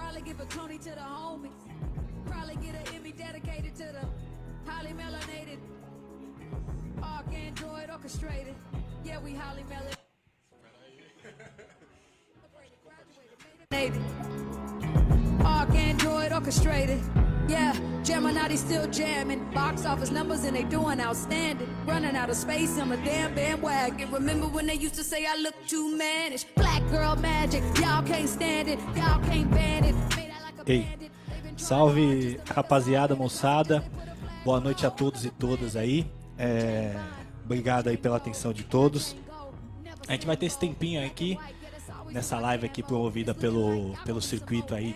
Probably give a Tony to the homies. Probably get an Emmy dedicated to the highly melanated, arc android orchestrated. Yeah, we highly melanated. Arc android orchestrated. Yeah, Gemini still jamming. Box office numbers and they doing outstanding. Running out of space on a damn bandwagon. Remember when they used to say I look too mannish? Black girl magic, y'all can't stand it, y'all can't ban it. Made out like a Ei, bandit. salve rapaziada, moçada. Boa noite a todos e todas aí. Obrigado aí pela atenção de todos. A gente vai ter esse tempinho aqui nessa live aqui promovida pelo circuito aí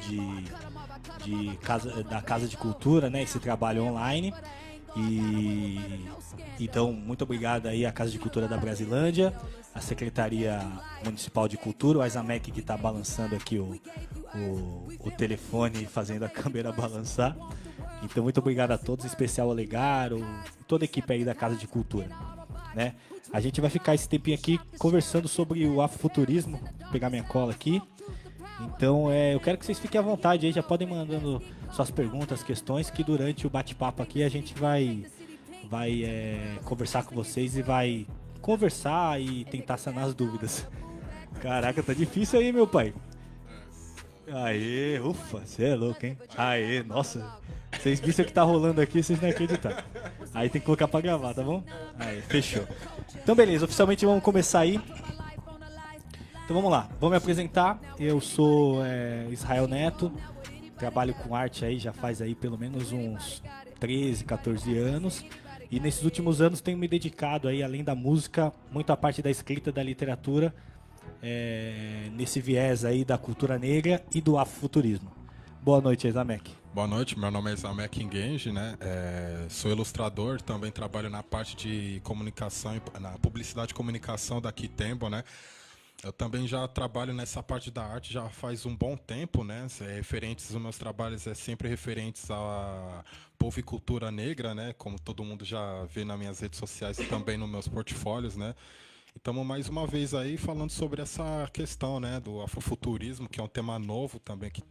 da Casa de Cultura, né? Esse trabalho online. E então, muito obrigado aí à Casa de Cultura da Brasilândia, a Secretaria Municipal de Cultura, o Aisamec que está balançando aqui o telefone, fazendo a câmera balançar. Então, muito obrigado a todos, em especial ao Legaro, toda a equipe aí da Casa de Cultura, né? A gente vai ficar esse tempinho aqui conversando sobre o afrofuturismo. Vou pegar minha cola aqui. Então, eu quero que vocês fiquem à vontade aí, já podem mandando suas perguntas, questões, que durante o bate-papo aqui a gente vai conversar com vocês e vai conversar e tentar sanar as dúvidas. Caraca, tá difícil aí, meu pai. Aê, ufa, você é louco, hein? Aê, nossa. Vocês viram o que tá rolando aqui, vocês não acreditam. Aí tem que colocar pra gravar, tá bom? Aí, fechou. Então, beleza, oficialmente vamos começar aí. Então vamos lá, vou me apresentar. Eu sou Israel Neto, trabalho com arte aí já faz aí pelo menos uns 13, 14 anos. E nesses últimos anos tenho me dedicado aí, além da música, muito à parte da escrita, da literatura, nesse viés aí da cultura negra e do afrofuturismo. Boa noite, Isamek. Boa noite, meu nome é Isamek Ngengi, né? Sou ilustrador, também trabalho na parte de comunicação, na publicidade e comunicação da Quitembo, né? Eu também já trabalho nessa parte da arte já faz um bom tempo, né? Os meus trabalhos sempre referentes a povo e cultura negra, né? Como todo mundo já vê nas minhas redes sociais e também nos meus portfólios, né? E estamos mais uma vez aí falando sobre essa questão, né, do afrofuturismo, que é um tema novo também. Que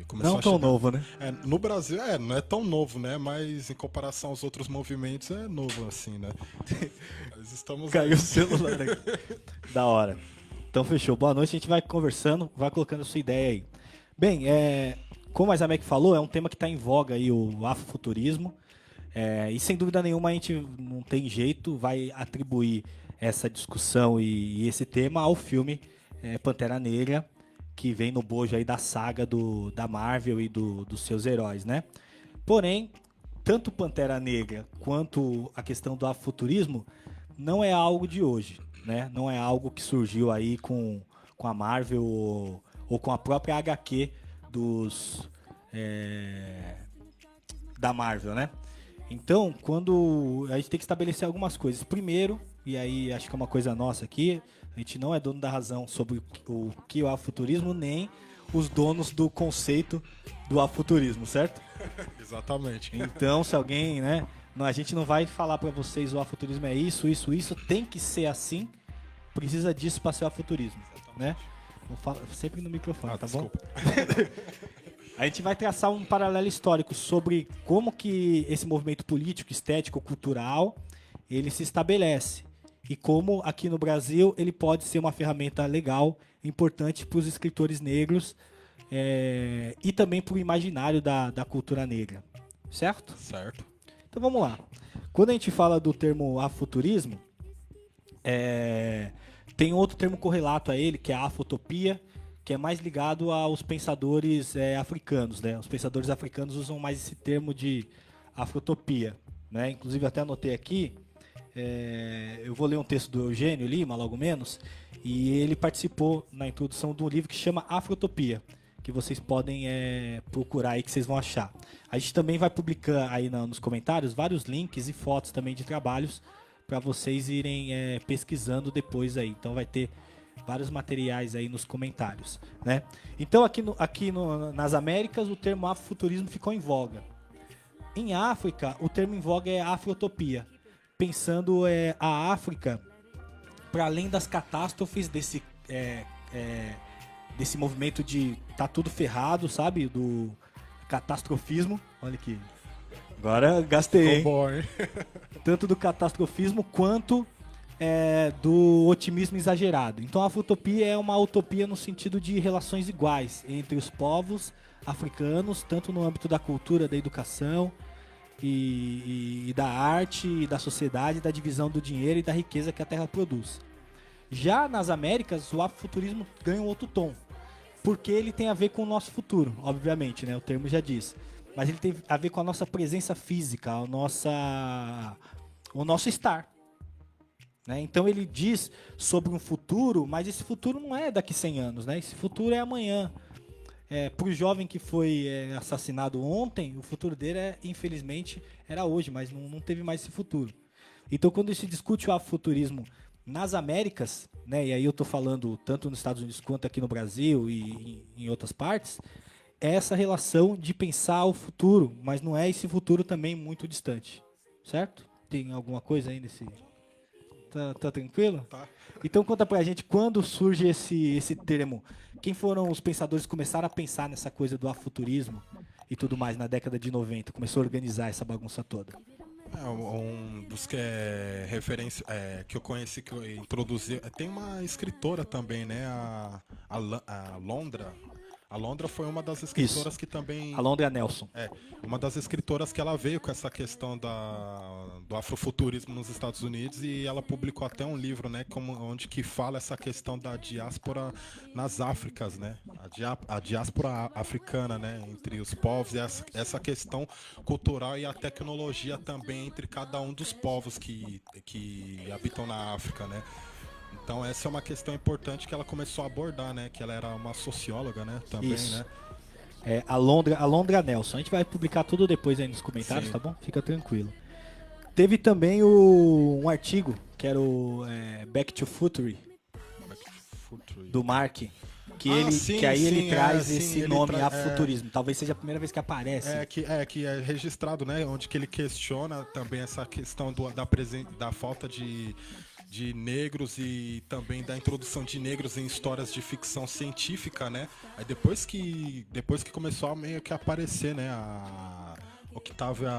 começou Não tão novo, né? No Brasil, não é tão novo, né? Mas em comparação aos outros movimentos, é novo assim, né? Mas estamos Caiu aí. o celular aqui. Da hora. Então fechou. Boa noite, a gente vai conversando, vai colocando a sua ideia aí. Bem, como a Isamek falou, é um tema que está em voga aí, o afrofuturismo. E sem dúvida nenhuma a gente não tem jeito, vai atribuir essa discussão e esse tema ao filme Pantera Negra, que vem no bojo aí da saga da Marvel e dos seus heróis, né? Porém, tanto Pantera Negra quanto a questão do afrofuturismo não é algo de hoje, né? Não é algo que surgiu aí com a Marvel ou com a própria HQ da Marvel, né? Então, quando a gente tem que estabelecer algumas coisas. Primeiro, e aí acho que é uma coisa nossa aqui, a gente não é dono da razão sobre o que é o afrofuturismo, nem os donos do conceito do afrofuturismo, certo? Exatamente. Então, se alguém, né? Não, a gente não vai falar pra vocês o afrofuturismo é isso, tem que ser assim, precisa disso pra ser o afrofuturismo, né? Vou falar sempre no microfone, tá desculpa. bom? A gente vai traçar um paralelo histórico sobre como que esse movimento político, estético, cultural, ele se estabelece. E como aqui no Brasil ele pode ser uma ferramenta legal, importante para os escritores negros e também para o imaginário da cultura negra. Certo? Certo. Então vamos lá. Quando a gente fala do termo afrofuturismo, tem outro termo correlato a ele, que é a afrotopia, que é mais ligado aos pensadores africanos, né? Os pensadores africanos usam mais esse termo de afrotopia, né? Inclusive até anotei aqui, eu vou ler um texto do Eugênio Lima, logo menos, e ele participou na introdução de um livro que chama Afrotopia, que vocês podem procurar aí, que vocês vão achar. A gente também vai publicar aí nos comentários vários links e fotos também de trabalhos para vocês irem pesquisando depois aí. Então vai ter vários materiais aí nos comentários, né? Então nas Américas o termo afrofuturismo ficou em voga. Em África o termo em voga é afrotopia, pensando a África para além das catástrofes desse movimento de tá tudo ferrado, sabe? Do catastrofismo. Olha aqui. Agora gastei, hein? Bom, hein? Tanto do catastrofismo quanto do otimismo exagerado. Então a Afrotopia é uma utopia no sentido de relações iguais entre os povos africanos, tanto no âmbito da cultura, da educação e da arte, e da sociedade, da divisão do dinheiro e da riqueza que a Terra produz. Já nas Américas, o afrofuturismo ganha um outro tom, porque ele tem a ver com o nosso futuro, obviamente, né? O termo já diz. Mas ele tem a ver com a nossa presença física, o nosso estar. Né? Então ele diz sobre um futuro, mas esse futuro não é daqui 100 anos, né? Esse futuro é amanhã. Para o jovem que foi assassinado ontem, o futuro dele, infelizmente, era hoje, mas não teve mais esse futuro. Então quando se discute o afrofuturismo nas Américas, né, e aí eu estou falando tanto nos Estados Unidos quanto aqui no Brasil e em outras partes, é essa relação de pensar o futuro, mas não é esse futuro também muito distante, certo? Tem alguma coisa aí nesse... Tá tranquilo? Tá. Então conta pra gente quando surge esse termo. Quem foram os pensadores que começaram a pensar nessa coisa do afuturismo e tudo mais na década de 90? Começou a organizar essa bagunça toda. Um dos que é referência, que eu conheci, que eu introduzi, tem uma escritora também, né? A Londra. A Londra foi uma das escritoras que também... A Londra Nelson. Uma das escritoras que ela veio com essa questão do afrofuturismo nos Estados Unidos, e ela publicou até um livro, né, onde que fala essa questão da diáspora nas Áfricas, né, a diáspora africana, né, entre os povos, e essa questão cultural e a tecnologia também entre cada um dos povos que habitam na África, né. Então essa é uma questão importante que ela começou a abordar, né? Que ela era uma socióloga, né? Também, isso. Né? A Londra Nelson. A gente vai publicar tudo depois aí nos comentários, Sim. tá bom? Fica tranquilo. Teve também um artigo, que era o Back to Future, do Mark, que ele traz esse nome, afuturismo. Talvez seja a primeira vez que aparece. Que é registrado, né? Onde que ele questiona também essa questão da falta de negros e também da introdução de negros em histórias de ficção científica, né? Aí depois que começou a meio que aparecer, né? A Octavia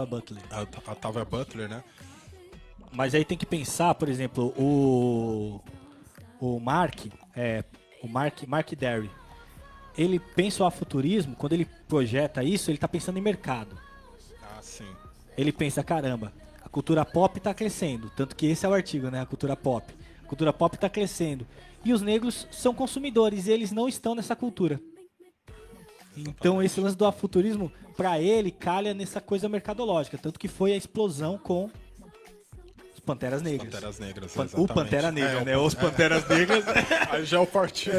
Butler. A Octavia Butler, né? Mas aí tem que pensar, por exemplo, o Mark Derry, ele pensa o afuturismo, quando ele projeta isso, ele está pensando em mercado. Ah, sim. Ele pensa, caramba, a cultura pop está crescendo, tanto que esse é o artigo, né? A cultura pop está crescendo, e os negros são consumidores, e eles não estão nessa cultura. Então esse lance do afuturismo, para ele, calha nessa coisa mercadológica, tanto que foi a explosão com os Panteras Negras. Panteras Negras, O Pantera Negra, né? Os Panteras Negras. Aí já é o partido.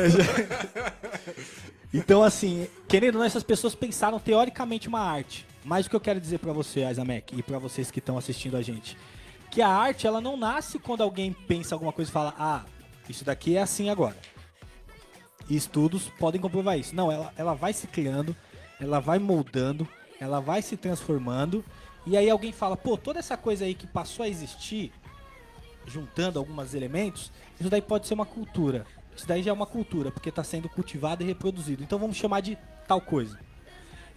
Então, assim, querendo ou não, essas pessoas pensaram teoricamente uma arte. Mas o que eu quero dizer pra você, Aizamek, e pra vocês que estão assistindo a gente, que a arte, ela não nasce quando alguém pensa alguma coisa e fala, isso daqui é assim agora. E estudos podem comprovar isso. Não, ela vai se criando, ela vai moldando, ela vai se transformando, e aí alguém fala, toda essa coisa aí que passou a existir, juntando alguns elementos, isso daí pode ser uma cultura. Isso daí já é uma cultura, porque está sendo cultivado e reproduzido. Então vamos chamar de tal coisa.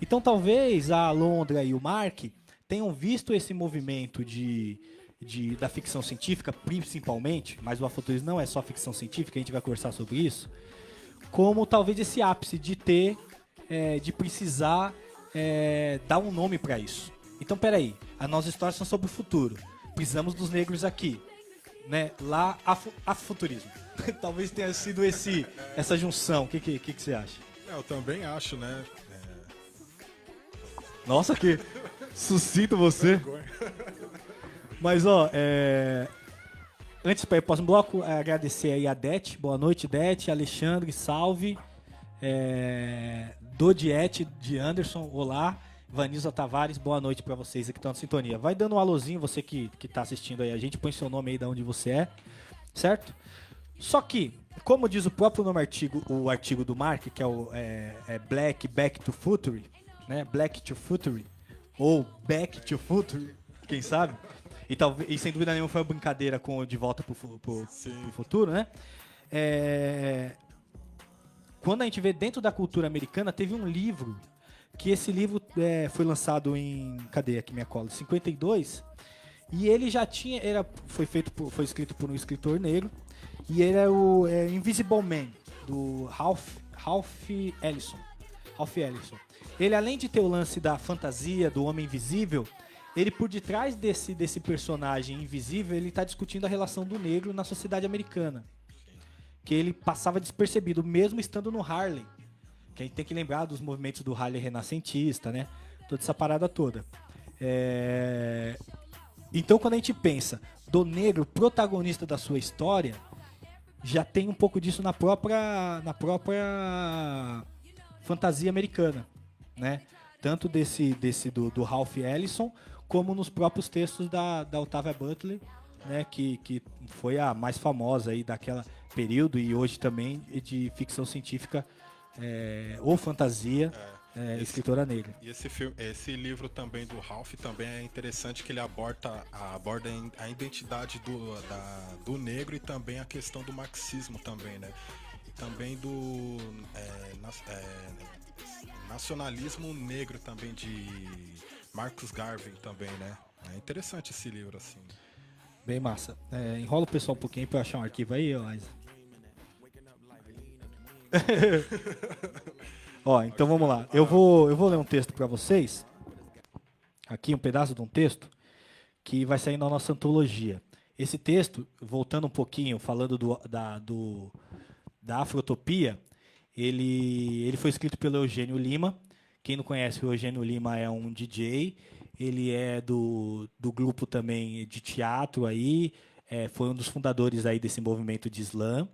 Então talvez a Londra e o Mark tenham visto esse movimento da ficção científica, principalmente, mas o afuturismo não é só ficção científica, a gente vai conversar sobre isso, como talvez esse ápice de ter, de precisar dar um nome para isso. Então peraí, as nossas histórias são sobre o futuro, precisamos dos negros aqui, né? Lá, afuturismo. Talvez tenha sido essa junção. O que você acha? Eu também acho, né? Nossa, que sucinto você. Mas, antes para ir para o próximo bloco, agradecer aí a Det. Boa noite, Det. Alexandre, salve. Dodiete de Anderson, olá. Vanilza Tavares, boa noite para vocês aqui que estão na sintonia. Vai dando um alôzinho, você que tá assistindo aí a gente, põe seu nome aí de onde você é, certo? Só que, como diz o próprio nome o artigo do Mark, que é o Back to Future, né? Black to Future, ou Back to Future, quem sabe? E sem dúvida nenhuma foi uma brincadeira com o De Volta pro Futuro, né? quando a gente vê dentro da cultura americana, teve um livro, que esse livro foi lançado em, cadê aqui minha cola, 52, e ele já tinha, foi escrito por um escritor negro, e ele é o Invisible Man, do Ralph Ellison. Ele, além de ter o lance da fantasia, do homem invisível, ele, por detrás desse personagem invisível, ele está discutindo a relação do negro na sociedade americana. Que ele passava despercebido, mesmo estando no Harlem. Que a gente tem que lembrar dos movimentos do Harlem renascentista, né? Toda essa parada toda. Então, quando a gente pensa do negro protagonista da sua história, já tem um pouco disso na própria fantasia americana, né? Tanto do Ralph Ellison, como nos próprios textos da Octavia Butler, né? Que foi a mais famosa aí daquela período, e hoje também de ficção científica ou fantasia, escritora negra. E esse livro também do Ralph também é interessante, que ele aborda a identidade do negro, e também a questão do marxismo também, né? E também do nacionalismo negro também, de Marcus Garvey também, né? É interessante esse livro, assim. Bem massa. Enrola o pessoal um pouquinho pra eu achar um arquivo aí, Isa. Ó, então vamos lá. Eu vou ler um texto para vocês. Aqui um pedaço de um texto que vai sair na nossa antologia. Esse texto, voltando um pouquinho, falando da Afrotopia, ele foi escrito pelo Eugênio Lima. Quem não conhece, o Eugênio Lima é um DJ. Ele é do grupo também de teatro aí. Foi um dos fundadores aí desse movimento de slam,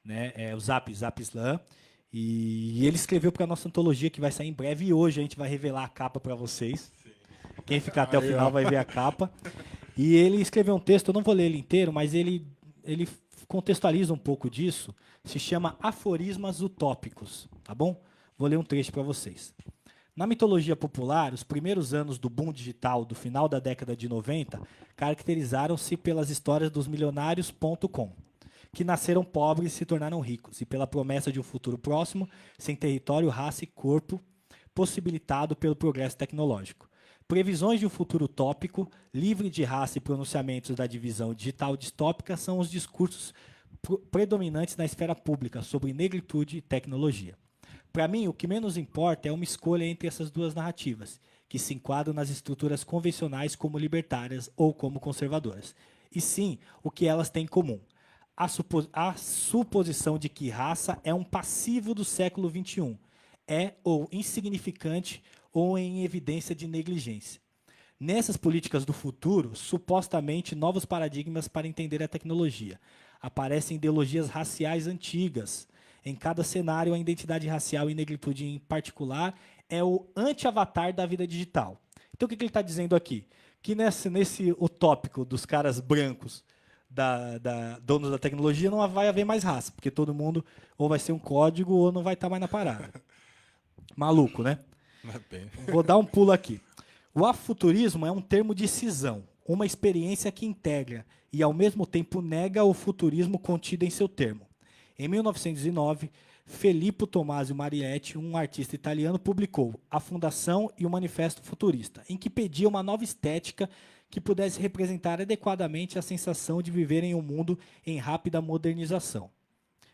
né? O Zap Slam. E ele escreveu para a nossa antologia, que vai sair em breve, e hoje a gente vai revelar a capa para vocês. Sim. Quem ficar até o final vai ver a capa. E ele escreveu um texto, eu não vou ler ele inteiro, mas ele contextualiza um pouco disso. Se chama Aforismas Utópicos, tá bom? Vou ler um trecho para vocês. Na mitologia popular, os primeiros anos do boom digital do final da década de 90 caracterizaram-se pelas histórias dos milionários.com, que nasceram pobres e se tornaram ricos, e pela promessa de um futuro próximo, sem território, raça e corpo, possibilitado pelo progresso tecnológico. Previsões de um futuro utópico, livre de raça e pronunciamentos da divisão digital distópica são os discursos predominantes na esfera pública sobre negritude e tecnologia. Para mim, o que menos importa é uma escolha entre essas duas narrativas, que se enquadram nas estruturas convencionais como libertárias ou como conservadoras, e sim o que elas têm em comum. A suposição de que raça é um passivo do século XXI, ou insignificante ou em evidência de negligência. Nessas políticas do futuro, supostamente novos paradigmas para entender a tecnologia. Aparecem ideologias raciais antigas. Em cada cenário, a identidade racial e negritude em particular é o anti-avatar da vida digital. Então, o que ele está dizendo aqui? Que nesse utópico dos caras brancos, donos da tecnologia, não vai haver mais raça, porque todo mundo ou vai ser um código ou não vai estar mais na parada. Maluco, né? Vou dar um pulo aqui. O afuturismo é um termo de cisão, uma experiência que integra e, ao mesmo tempo, nega o futurismo contido em seu termo. Em 1909, Filippo Tommasio Marietti, um artista italiano, publicou A Fundação e o Manifesto Futurista, em que pedia uma nova estética que pudesse representar adequadamente a sensação de viver em um mundo em rápida modernização.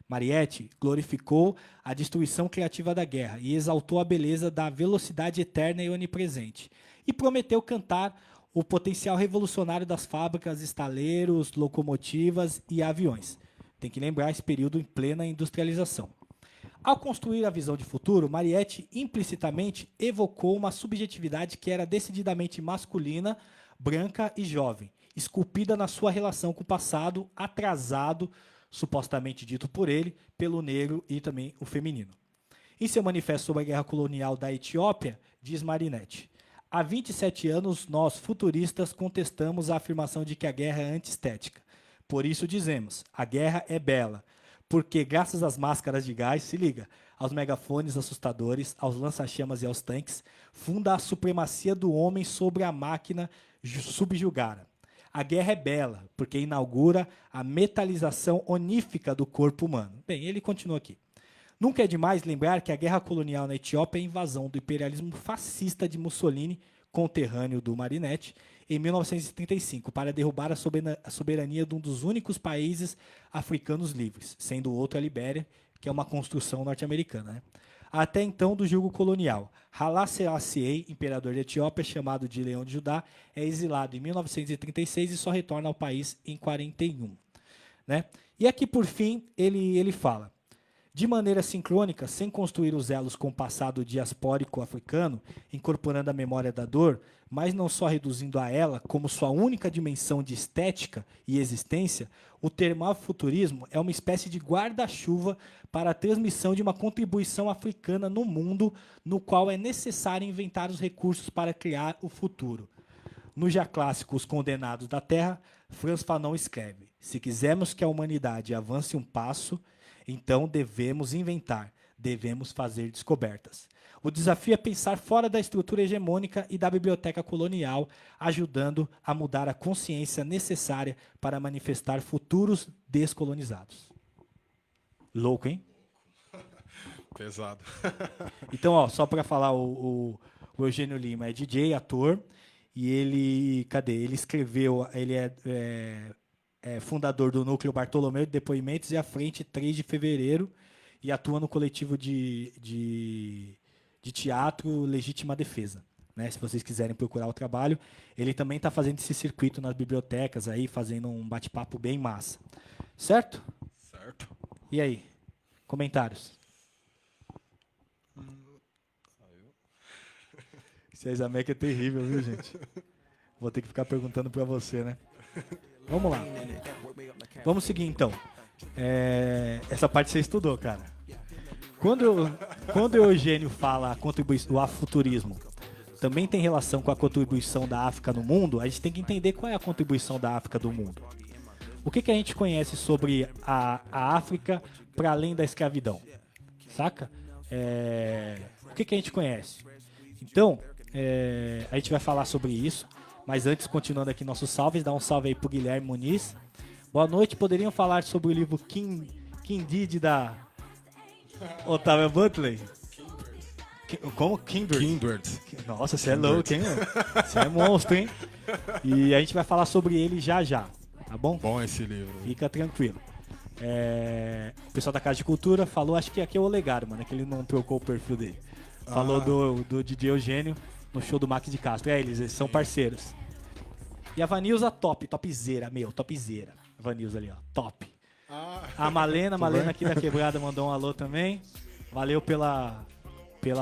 Marietti glorificou a destruição criativa da guerra e exaltou a beleza da velocidade eterna e onipresente, e prometeu cantar o potencial revolucionário das fábricas, estaleiros, locomotivas e aviões. Tem que lembrar esse período em plena industrialização. Ao construir a visão de futuro, Marietti implicitamente evocou uma subjetividade que era decididamente masculina, branca e jovem, esculpida na sua relação com o passado, atrasado, supostamente dito por ele, pelo negro e também o feminino. Em seu manifesto sobre a guerra colonial da Etiópia, diz Marinetti: há 27 anos, nós, futuristas, contestamos a afirmação de que a guerra é antiestética. Por isso dizemos, a guerra é bela, porque graças às máscaras de gás, se liga, aos megafones assustadores, aos lança-chamas e aos tanques, funda a supremacia do homem sobre a máquina subjugada. A guerra é bela, porque inaugura a metalização onífica do corpo humano. Bem, ele continua aqui. Nunca é demais lembrar que a guerra colonial na Etiópia é a invasão do imperialismo fascista de Mussolini, conterrâneo do Marinetti, em 1935, para derrubar a soberania de um dos únicos países africanos livres, sendo o outro a Libéria, que é uma construção norte-americana, né? Até então do jugo colonial. Haile Selassie, imperador da Etiópia, chamado de Leão de Judá, é exilado em 1936 e só retorna ao país em 41. Né? E aqui, por fim, ele fala: de maneira sincrônica, sem construir os elos com o passado diaspórico africano, incorporando a memória da dor, mas não só reduzindo a ela como sua única dimensão de estética e existência, o termo afrofuturismo é uma espécie de guarda-chuva para a transmissão de uma contribuição africana no mundo, no qual é necessário inventar os recursos para criar o futuro. No já clássico Os Condenados da Terra, Frantz Fanon escreve: se quisermos que a humanidade avance um passo, então devemos inventar, devemos fazer descobertas. O desafio é pensar fora da estrutura hegemônica e da biblioteca colonial, ajudando a mudar a consciência necessária para manifestar futuros descolonizados. Louco, hein? Pesado. Então, ó, só para falar, o Eugênio Lima é DJ, ator, e ele, ele escreveu, ele é fundador do Núcleo Bartolomeu de Depoimentos e à frente 3 de fevereiro, e atua no coletivo de teatro Legítima Defesa. Né? Se vocês quiserem procurar o trabalho, ele também está fazendo esse circuito nas bibliotecas, aí, fazendo um bate-papo bem massa. Certo? Certo. E aí? Comentários? Esse Examec é terrível, viu, gente? Vou ter que ficar perguntando para você, né? Vamos lá. Vamos seguir, então. Essa parte você estudou, cara. Quando o Eugênio fala a contribuição do afrofuturismo também tem relação com a contribuição da África no mundo, a gente tem que entender qual é a contribuição da África do mundo. O que a gente conhece sobre a África para além da escravidão? Saca? O que a gente conhece? Então, a gente vai falar sobre isso, mas antes, continuando aqui nossos salves, dá um salve aí pro Guilherme Muniz. Boa noite, poderiam falar sobre o livro King Didi da Otávia Butler? Como? Kindred. Nossa, você é louco, hein? Você é monstro, hein? E a gente vai falar sobre ele já, tá bom? Bom esse livro. Fica tranquilo. O pessoal da Casa de Cultura falou, acho que aqui é o Olegário, mano, que ele não trocou o perfil dele. Falou do DJ Eugênio no show do Max de Castro. Eles são parceiros. E a Vanilza topzera. A Vanilza ali, ó, top. A Malena aqui da Quebrada mandou um alô também. Valeu pela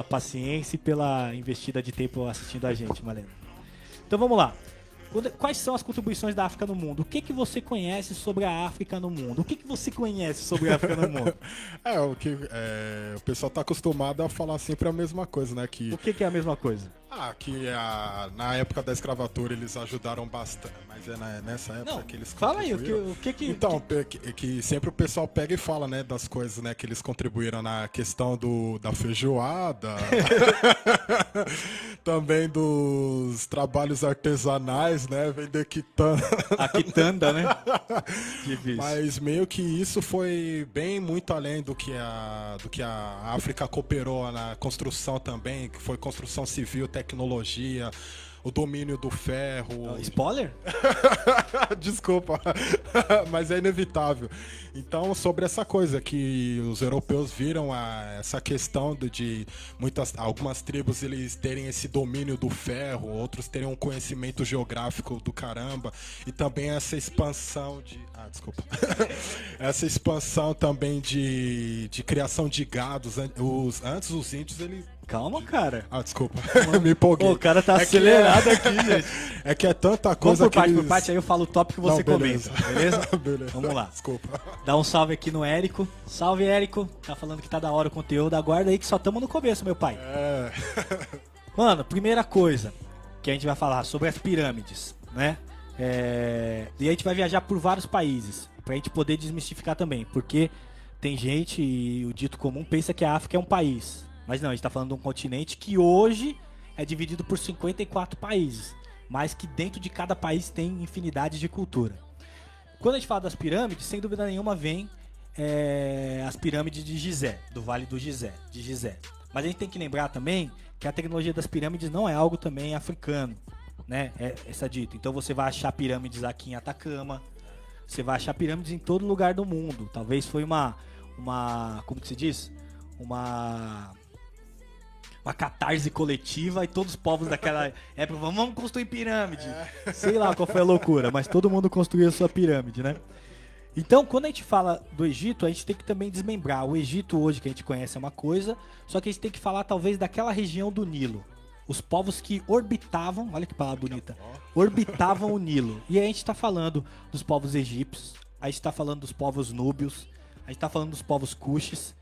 paciência e pela investida de tempo assistindo a gente, Malena. Então vamos lá. Quais são as contribuições da África no mundo? O que você conhece sobre a África no mundo? O que você conhece sobre a África no mundo? O pessoal está acostumado a falar sempre a mesma coisa, né? O que é a mesma coisa? Na época da escravatura eles ajudaram bastante, mas nessa época que eles fala aí, Então, que sempre o pessoal pega e fala, né, das coisas, né, que eles contribuíram na questão da feijoada, também dos trabalhos artesanais, né, vender quitanda. A quitanda, né? Difícil. Mas meio que isso foi bem muito além do que a África cooperou na construção também, que foi construção civil, tecnologia, o domínio do ferro. Spoiler? Desculpa, mas é inevitável. Então, sobre essa coisa que os europeus viram essa questão de algumas tribos eles terem esse domínio do ferro, outros terem um conhecimento geográfico do caramba, e também essa expansão essa expansão também de criação de gados. Antes os índios eles... Calma, cara. Desculpa. Me empolguei. O cara tá acelerado aqui, gente. É que é tanta coisa. Vamos por parte, aí eu falo o tópico que você comenta, beleza? Beleza. Vamos lá. Desculpa. Dá um salve aqui no Érico. Salve, Érico. Tá falando que tá da hora o conteúdo. Aguarda aí que só tamo no começo, meu pai. Mano, primeira coisa que a gente vai falar sobre as pirâmides, né? E a gente vai viajar por vários países pra gente poder desmistificar também, porque tem gente, e o dito comum pensa que a África é um país. Mas não, a gente está falando de um continente que hoje é dividido por 54 países, mas que dentro de cada país tem infinidade de cultura. Quando a gente fala das pirâmides, sem dúvida nenhuma vem as pirâmides de Gizé, do Vale do Gizé, de Gizé. Mas a gente tem que lembrar também que a tecnologia das pirâmides não é algo também africano, né? Essa dita. Então você vai achar pirâmides aqui em Atacama, você vai achar pirâmides em todo lugar do mundo. Talvez foi uma como que se diz? Uma catarse coletiva e todos os povos daquela época vamos construir pirâmide. Sei lá qual foi a loucura, mas todo mundo construiu a sua pirâmide, né? Então, quando a gente fala do Egito, a gente tem que também desmembrar. O Egito hoje que a gente conhece é uma coisa, só que a gente tem que falar talvez daquela região do Nilo. Os povos que orbitavam, olha que palavra bonita, orbitavam o Nilo. E aí a gente está falando dos povos egípcios, a gente está falando dos povos núbios, a gente está falando dos povos cuxes,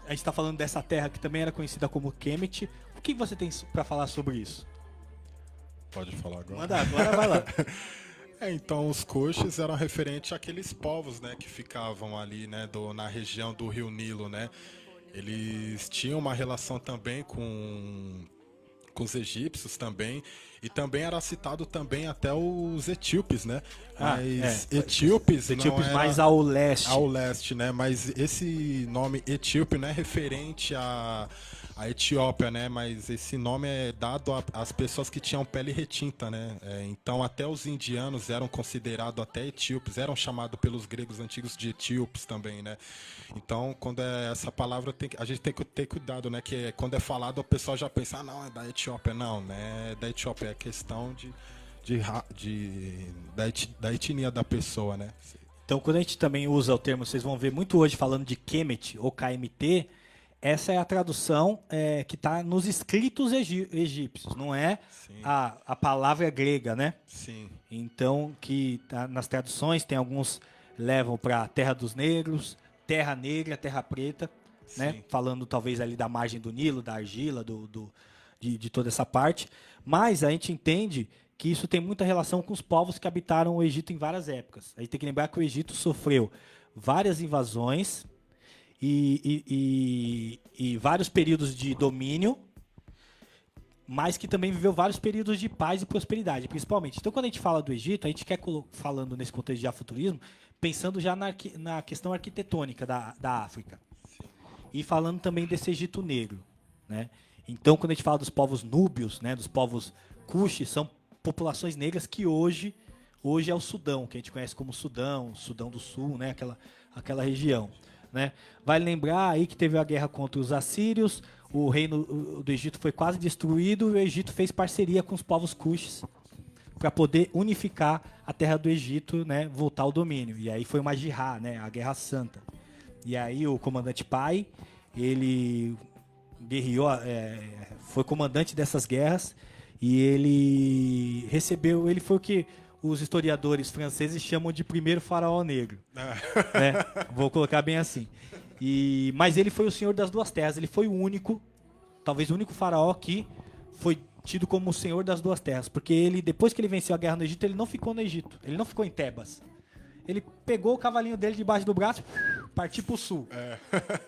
a gente está falando dessa terra que também era conhecida como Kemet. O que você tem para falar sobre isso? Pode falar agora. Manda agora, vai lá. Então os coxes eram referentes àqueles povos, né, que ficavam ali, né, na região do Rio Nilo, né? Eles tinham uma relação também com os egípcios também, e também era citado também até os etíopes, né? Mas etíopes não era mais ao leste. Ao leste, né? Mas esse nome etíope não é referente à Etiópia, né? Mas esse nome é dado às pessoas que tinham pele retinta, né? Então até os indianos eram considerados até etíopes, eram chamados pelos gregos antigos de etíopes também, né? Então quando é essa palavra a gente tem que ter cuidado, né? Que quando é falado o pessoal já pensa, não, é da Etiópia, não, né? É da Etiópia, é questão da etnia da pessoa, né? Então quando a gente também usa o termo, vocês vão ver muito hoje falando de Kemet ou KMT, essa é a tradução que está nos escritos egípcios, não é a palavra grega, né? Sim. Então, que tá nas traduções, tem alguns levam para Terra dos Negros, Terra Negra, Terra Preta, né? Falando talvez ali da margem do Nilo, da argila, de toda essa parte. Mas a gente entende que isso tem muita relação com os povos que habitaram o Egito em várias épocas. A gente tem que lembrar que o Egito sofreu várias invasões, e vários períodos de domínio, mas que também viveu vários períodos de paz e prosperidade, principalmente. Então, quando a gente fala do Egito, a gente quer falando nesse contexto de afuturismo, pensando já na questão arquitetônica da África. Sim. E falando também desse Egito negro, né? Então, quando a gente fala dos povos núbios, né, dos povos cuxes, são populações negras que hoje é o Sudão, que a gente conhece como Sudão do Sul, né, aquela região. Né? Vai lembrar aí que teve a guerra contra os assírios, o reino do Egito foi quase destruído e o Egito fez parceria com os povos cuxes para poder unificar a terra do Egito, né, voltar ao domínio. E aí foi uma jihá, né, a Guerra Santa. E aí o comandante Pai, ele guerreou, foi comandante dessas guerras e ele foi o que os historiadores franceses chamam de primeiro faraó negro. Né? Vou colocar bem assim. Mas ele foi o senhor das duas terras. Ele foi o único, talvez o único faraó que foi tido como o senhor das duas terras. Porque ele, depois que ele venceu a guerra no Egito, ele não ficou no Egito. Ele não ficou em Tebas. Ele pegou o cavalinho dele debaixo do braço, partiu para o sul.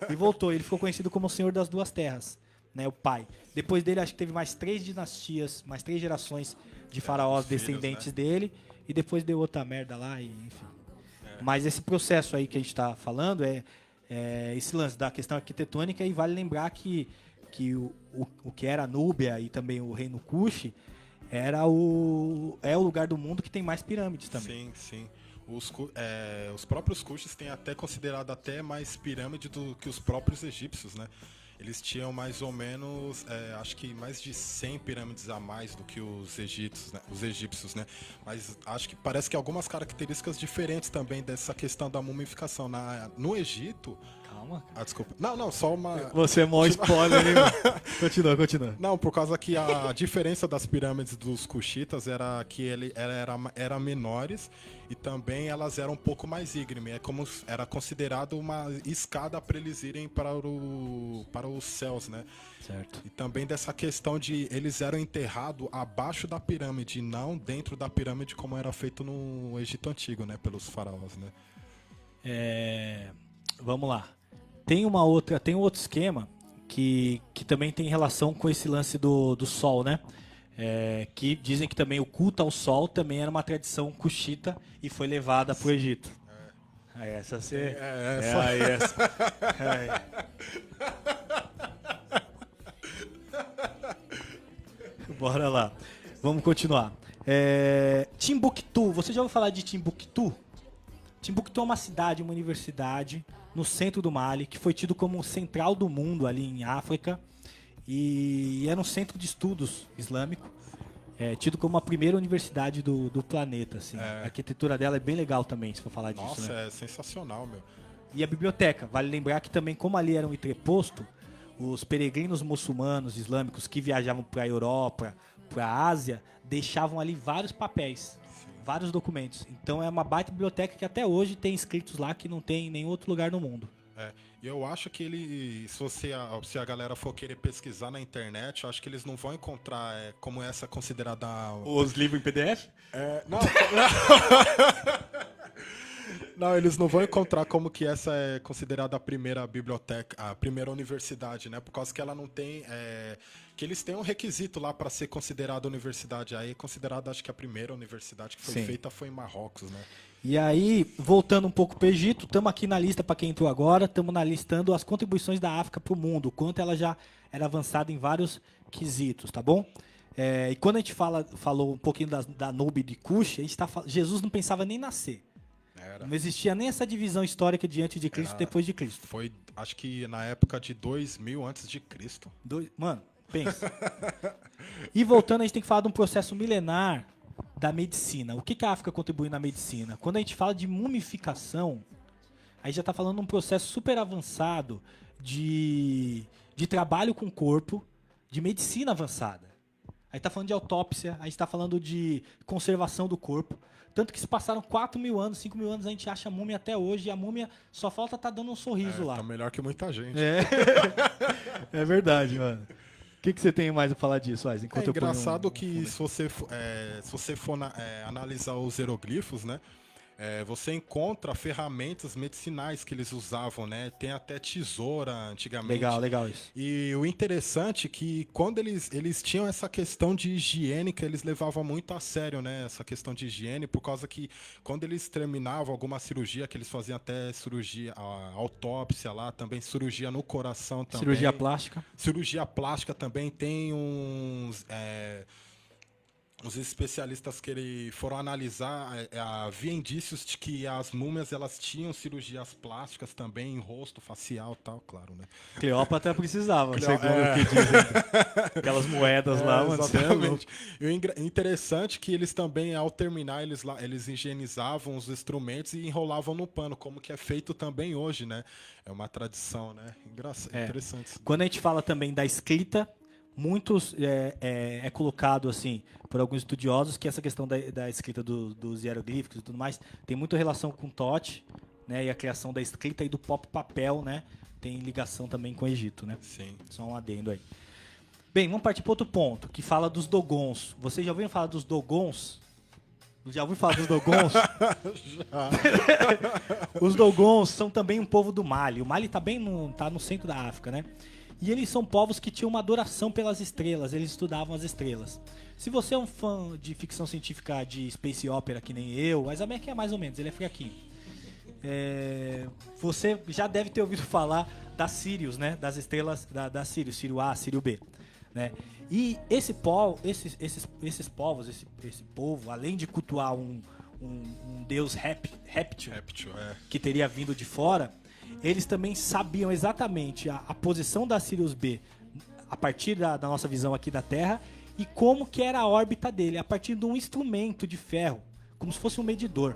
E voltou. Ele ficou conhecido como o senhor das duas terras. Né, o pai. Depois dele, acho que teve mais 3 dinastias, mais 3 gerações de faraós descendentes dele, e depois deu outra merda lá, e, enfim. Mas esse processo aí que a gente está falando é esse lance da questão arquitetônica, e vale lembrar que o que era a Núbia e também o reino Kush é o lugar do mundo que tem mais pirâmides também. Sim. Os próprios Kushs têm até considerado até mais pirâmide do que os próprios egípcios, né? Eles tinham mais ou menos, acho que mais de 100 pirâmides a mais do que os egípcios, né? Mas acho que parece que algumas características diferentes também dessa questão da mumificação. No Egito... Calma. Desculpa. Não, só uma... Você é mó spoiler, hein? Continua. Não, por causa que a diferença das pirâmides dos Kuxitas era que ele era menores e também elas eram um pouco mais íngremes. Era considerado uma escada para eles irem para os céus, né? Certo. E também dessa questão de eles eram enterrados abaixo da pirâmide, não dentro da pirâmide como era feito no Egito Antigo, né? Pelos faraós, né? Vamos lá. Tem um outro esquema que também tem relação com esse lance do sol, né? Que dizem que também o culto ao sol também era uma tradição cuxita e foi levada para o Egito. Essa você... essa. Bora lá. Vamos continuar. Timbuktu. Você já ouviu falar de Timbuktu? Timbuktu é uma cidade, uma universidade no centro do Mali, que foi tido como central do mundo ali em África. E era um centro de estudos islâmico. Tido como a primeira universidade do planeta. Assim. A arquitetura dela é bem legal também, se for falar disso. Nossa, né? é sensacional, meu. E a biblioteca. Vale lembrar que também, como ali era um entreposto, os peregrinos muçulmanos islâmicos que viajavam para a Europa, para a Ásia, deixavam ali vários papéis, vários documentos. Então é uma baita biblioteca que até hoje tem escritos lá que não tem em nenhum outro lugar no mundo. E eu acho que se a galera for querer pesquisar na internet, eu acho que eles não vão encontrar como essa considerada... Os livros em PDF? Não, não, eles não vão encontrar como que essa é considerada a primeira biblioteca, a primeira universidade, né? Por causa que ela não tem... que eles têm um requisito lá para ser considerada universidade. Aí é considerada, acho que a primeira universidade que foi feita foi em Marrocos, né? E aí, voltando um pouco para o Egito, estamos aqui na lista, para quem entrou agora, estamos listando as contribuições da África para o mundo, o quanto ela já era avançada em vários quesitos, tá bom? E quando a gente falou um pouquinho da Nubia de Cush, Jesus não pensava nem nascer. Não existia nem essa divisão histórica de antes de Cristo e depois de Cristo. Foi, acho que na época de 2000 antes de Cristo. Mano, pensa. E voltando, a gente tem que falar de um processo milenar da medicina. O que a África contribui na medicina? Quando a gente fala de mumificação, aí já está falando de um processo super avançado de trabalho com o corpo, de medicina avançada. Aí está falando de autópsia, aí está falando de conservação do corpo. Tanto que se passaram 4.000 anos, 5.000 anos, a gente acha a múmia até hoje, e a múmia só falta estar dando um sorriso lá. Tá melhor que muita gente. É verdade, mano. O que você tem mais a falar disso, Ais? É engraçado que se você for analisar os hieroglifos, né? Você encontra ferramentas medicinais que eles usavam, né? Tem até tesoura antigamente. Legal isso. E o interessante é que quando eles tinham essa questão de higiênica, eles levavam muito a sério, né? Essa questão de higiene, por causa que quando eles terminavam alguma cirurgia, que eles faziam até cirurgia, autópsia lá, também cirurgia no coração também. Cirurgia plástica. Cirurgia plástica também tem os especialistas que foram analisar, havia indícios de que as múmias elas tinham cirurgias plásticas também em rosto, facial e tal, claro, né? Cleópatra precisava, segundo o que dizem. Aquelas moedas lá, mano. Exatamente. E o interessante é que eles também, ao terminar, eles higienizavam os instrumentos e enrolavam no pano, como que é feito também hoje, né? É uma tradição, né? Interessante. Quando a gente fala também da escrita, muitos é colocado assim por alguns estudiosos que essa questão da escrita dos hieroglíficos e tudo mais tem muita relação com Tote, né, e a criação da escrita e do próprio papel, né, tem ligação também com o Egito, né? Sim. Só um adendo aí. Bem, vamos partir para outro ponto, que fala dos Dogons. Vocês já ouviram falar dos Dogons? Já ouviu falar dos Dogons? Já. Os Dogons são também um povo do Mali. O Mali tá no centro da África, né? E eles são povos que tinham uma adoração pelas estrelas, eles estudavam as estrelas. Se você é um fã de ficção científica de space opera, que nem eu, o Isaac é mais ou menos, ele é fraquinho. Você já deve ter ouvido falar da Sirius, né? Das estrelas da Sirius, Sírio A, Sírio B. Né? E esses povos, esse povo, além de cultuar um deus réptil, que teria vindo de fora, eles também sabiam exatamente a posição da Sirius B a partir da nossa visão aqui da Terra e como que era a órbita dele, a partir de um instrumento de ferro, como se fosse um medidor.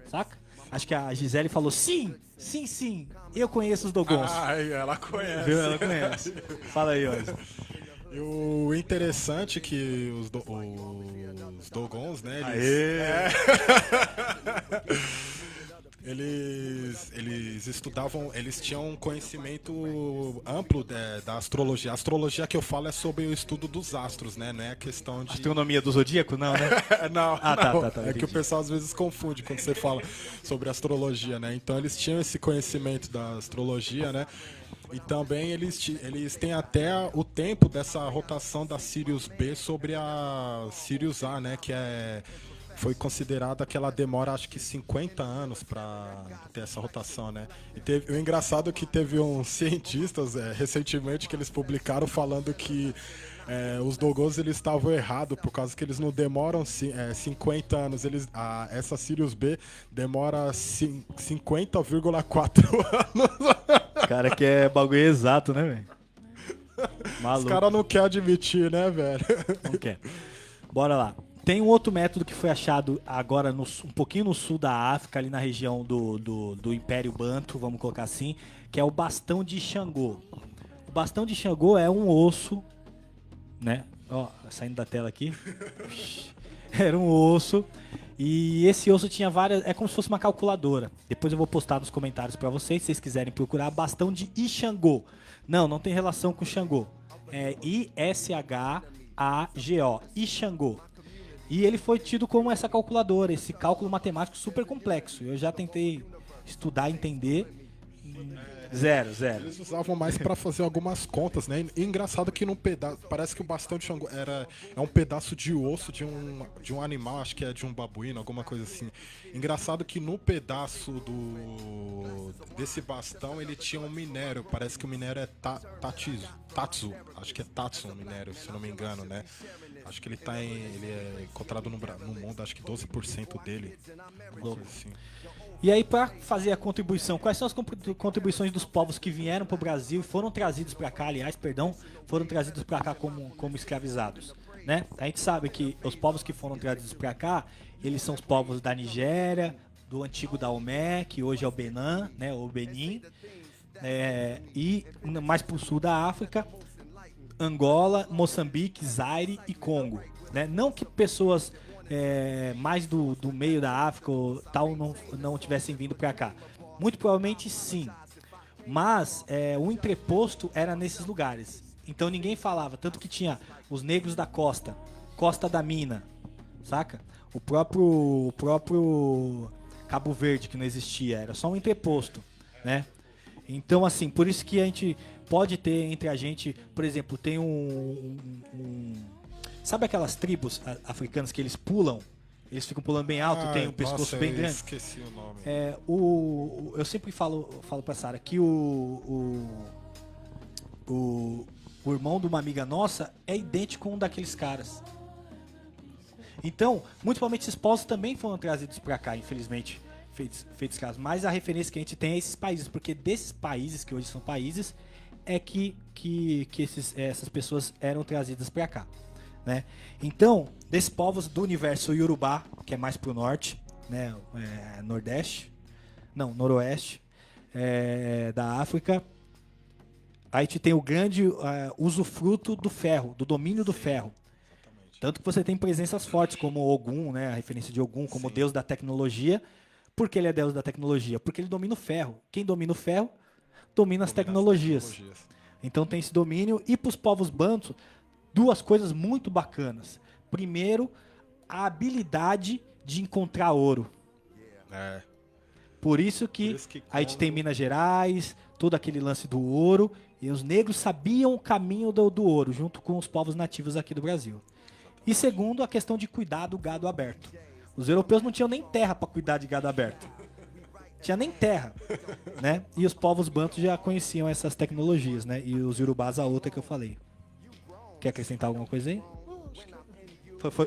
Saca? Acho que a Gisele falou, sim, eu conheço os Dogons. Ela conhece. Viu? Ela conhece. Fala aí, Oz. E o interessante é que os Dogons, né? Eles estudavam, eles tinham um conhecimento amplo da astrologia. A astrologia que eu falo é sobre o estudo dos astros, né? Não é a questão de... Astronomia do zodíaco? Não, né? Não. Tá, é que o pessoal às vezes confunde quando você fala sobre astrologia, né? Então eles tinham esse conhecimento da astrologia, né? E também eles têm até o tempo dessa rotação da Sirius B sobre a Sirius A, né? Que foi considerada que ela demora acho que 50 anos para ter essa rotação, né? E o engraçado é que teve uns cientistas recentemente que eles publicaram falando que os Dogons eles estavam errados por causa que eles não demoram 50 anos. Essa Sirius B demora 50,4 anos. Cara, que é bagulho exato, né, velho? Os caras não querem admitir, né, velho? Não quer. Bora lá. Tem um outro método que foi achado agora um pouquinho no sul da África, ali na região do Império Banto, vamos colocar assim, que é o bastão de Xangô. O bastão de Xangô é um osso, né? Ó, saindo da tela aqui. Era um osso. E esse osso tinha várias... É como se fosse uma calculadora. Depois eu vou postar nos comentários pra vocês, se vocês quiserem procurar. Bastão de Ixangô. Não tem relação com Xangô. É I-S-H-A-G-O. Ixangô. E ele foi tido como essa calculadora, esse cálculo matemático super complexo. Eu já tentei estudar, entender. Zero. Eles usavam mais pra fazer algumas contas, né? E engraçado que num pedaço, parece que o bastão de Xangô é um pedaço de osso de um animal, acho que é de um babuíno, alguma coisa assim. Engraçado que no pedaço desse bastão ele tinha um minério, parece que o minério é Tatsu, acho que é Tatsu o minério, se não me engano, né? Acho que ele é encontrado no mundo, acho que 12% dele. Assim. E aí, para fazer a contribuição, quais são as contribuições dos povos que vieram para o Brasil e foram trazidos para cá, foram trazidos para cá como escravizados, né? A gente sabe que os povos que foram trazidos para cá, eles são os povos da Nigéria, do antigo Daomé, que hoje é o Benin, né, ou Benin, e mais para o sul da África, Angola, Moçambique, Zaire e Congo, né? Não que pessoas mais do meio da África ou tal não tivessem vindo para cá. Muito provavelmente sim. Mas o entreposto era nesses lugares. Então ninguém falava. Tanto que tinha os negros da costa, Costa da Mina, saca? O próprio Cabo Verde, que não existia. Era só um entreposto, né? Então, assim, por isso que a gente pode ter entre a gente, por exemplo, tem sabe aquelas tribos africanas que eles pulam? Eles ficam pulando bem alto, tem um pescoço bem grande. Esqueci o nome. Eu sempre falo pra Sara que o irmão de uma amiga nossa é idêntico a um daqueles caras. Então, muito provavelmente esses povos também foram trazidos pra cá, infelizmente, feitos casos. Mas a referência que a gente tem é esses países, porque desses países, que hoje são países, é que essas pessoas eram trazidas pra cá. Né? Então, desses povos do universo Yorubá, que é mais pro norte, né? Noroeste da África, a gente tem o grande usufruto do ferro, do domínio do ferro. Tanto que você tem presenças fortes como Ogum, né? A referência de Ogum como deus da tecnologia. Por que ele é deus da tecnologia? Porque ele domina o ferro. Quem domina o ferro, domina as tecnologias. Então tem esse domínio. E para os povos bantos, duas coisas muito bacanas. Primeiro, a habilidade de encontrar ouro. Por isso que a gente tem Minas Gerais, todo aquele lance do ouro. E os negros sabiam o caminho do ouro, junto com os povos nativos aqui do Brasil. E segundo, a questão de cuidar do gado aberto. Os europeus não tinham nem terra para cuidar de gado aberto. Tinha nem terra, né? E os povos bantos já conheciam essas tecnologias, né? E os urubás a outra que eu falei. Quer acrescentar alguma coisa aí?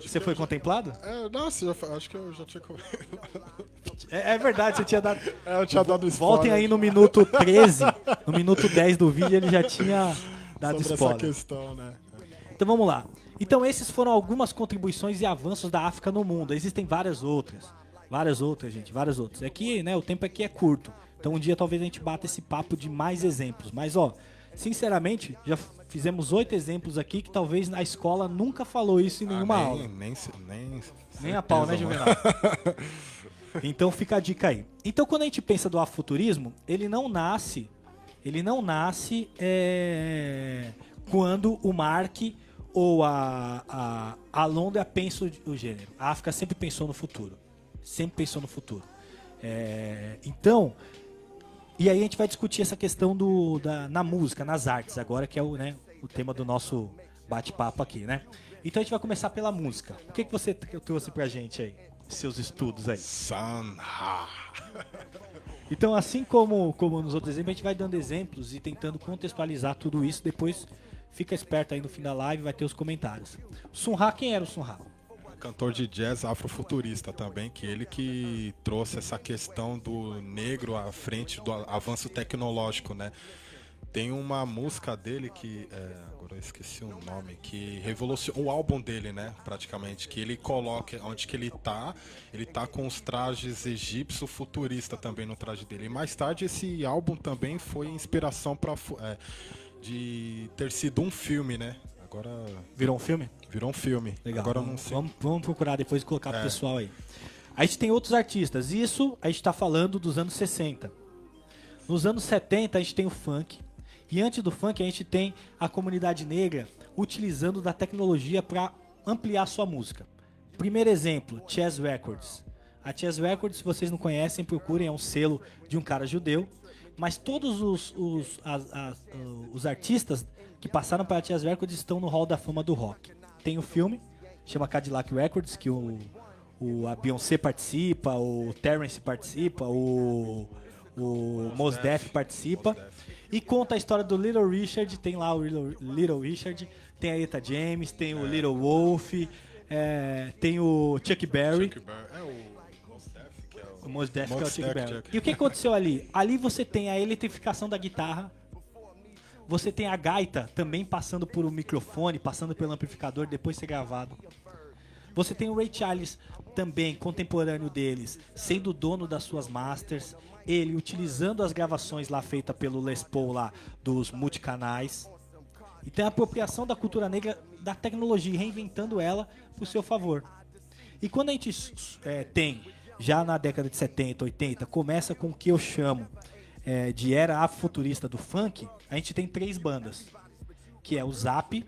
Você foi contemplado? Nossa, acho que eu já tinha... É verdade, você tinha dado... eu tinha dado spoiler. Voltem aí no minuto 13, no minuto 10 do vídeo, ele já tinha dado sobre spoiler. Essa questão, né? Então vamos lá. Então esses foram algumas contribuições e avanços da África no mundo. Existem várias outras, gente, várias outras. Aqui, né, o tempo aqui é curto. Então um dia talvez a gente bata esse papo de mais exemplos. Mas, sinceramente, já fizemos 8 exemplos aqui que talvez a escola nunca falou isso em nenhuma aula. Nem a pau, né, Juvenal? Então fica a dica aí. Então quando a gente pensa do afrofuturismo, ele não nasce quando o Mark ou a Londra pensa o gênero. A África sempre pensou no futuro. Então, e aí a gente vai discutir essa questão na música, nas artes, agora que é o tema do nosso bate-papo aqui, né? Então a gente vai começar pela música. O que você trouxe pra gente aí? seus estudos aí. Sanha. Então, assim como nos outros exemplos, a gente vai dando exemplos e tentando contextualizar tudo isso. Depois, fica esperto aí no fim da live, vai ter os comentários. Sun Ra, quem era o Sun Ra? Cantor de jazz afrofuturista também, que ele que trouxe essa questão do negro à frente do avanço tecnológico, né? Tem uma música dele que, agora eu esqueci o nome, que revolucionou o álbum dele, né, praticamente, que ele coloca onde que ele tá com os trajes egípcio futurista também no traje dele. E mais tarde esse álbum também foi inspiração para de ter sido um filme, né? Agora Virou um filme? virou um filme. Legal. Agora eu não sei. Vamos procurar depois e colocar pro pessoal aí. A gente tem outros artistas. Isso a gente tá falando dos anos 60. Nos anos 70 a gente tem o funk. E antes do funk a gente tem a comunidade negra utilizando da tecnologia para ampliar sua música. Primeiro exemplo, Chess Records. A Chess Records, se vocês não conhecem, procurem, é um selo de um cara judeu. Mas todos os artistas que passaram para a Chess Records estão no Hall da Fama do Rock. Tem o filme, chama Cadillac Records, que a Beyoncé participa, o Terence participa, o Mos Def participa. E conta a história do Little Richard, tem lá o Little Richard, tem a Etta James, tem o Little Wolf, tem o Chuck Berry. É o Mos Def, que é O Mos Def, que é o Mos Chuck Def, Berry. Chuck. E o que aconteceu ali? Ali você tem a eletrificação da guitarra, você tem a gaita também passando por um microfone, passando pelo amplificador, depois ser gravado. Você tem o Ray Charles também, contemporâneo deles, sendo dono das suas masters, ele utilizando as gravações lá feitas pelo Les Paul lá, dos multicanais. E tem a apropriação da cultura negra, da tecnologia, reinventando ela pro seu favor. E quando a gente tem, já na década de 70, 80, começa com o que eu chamo de era afrofuturista do funk, a gente tem 3 bandas, que é o Zap.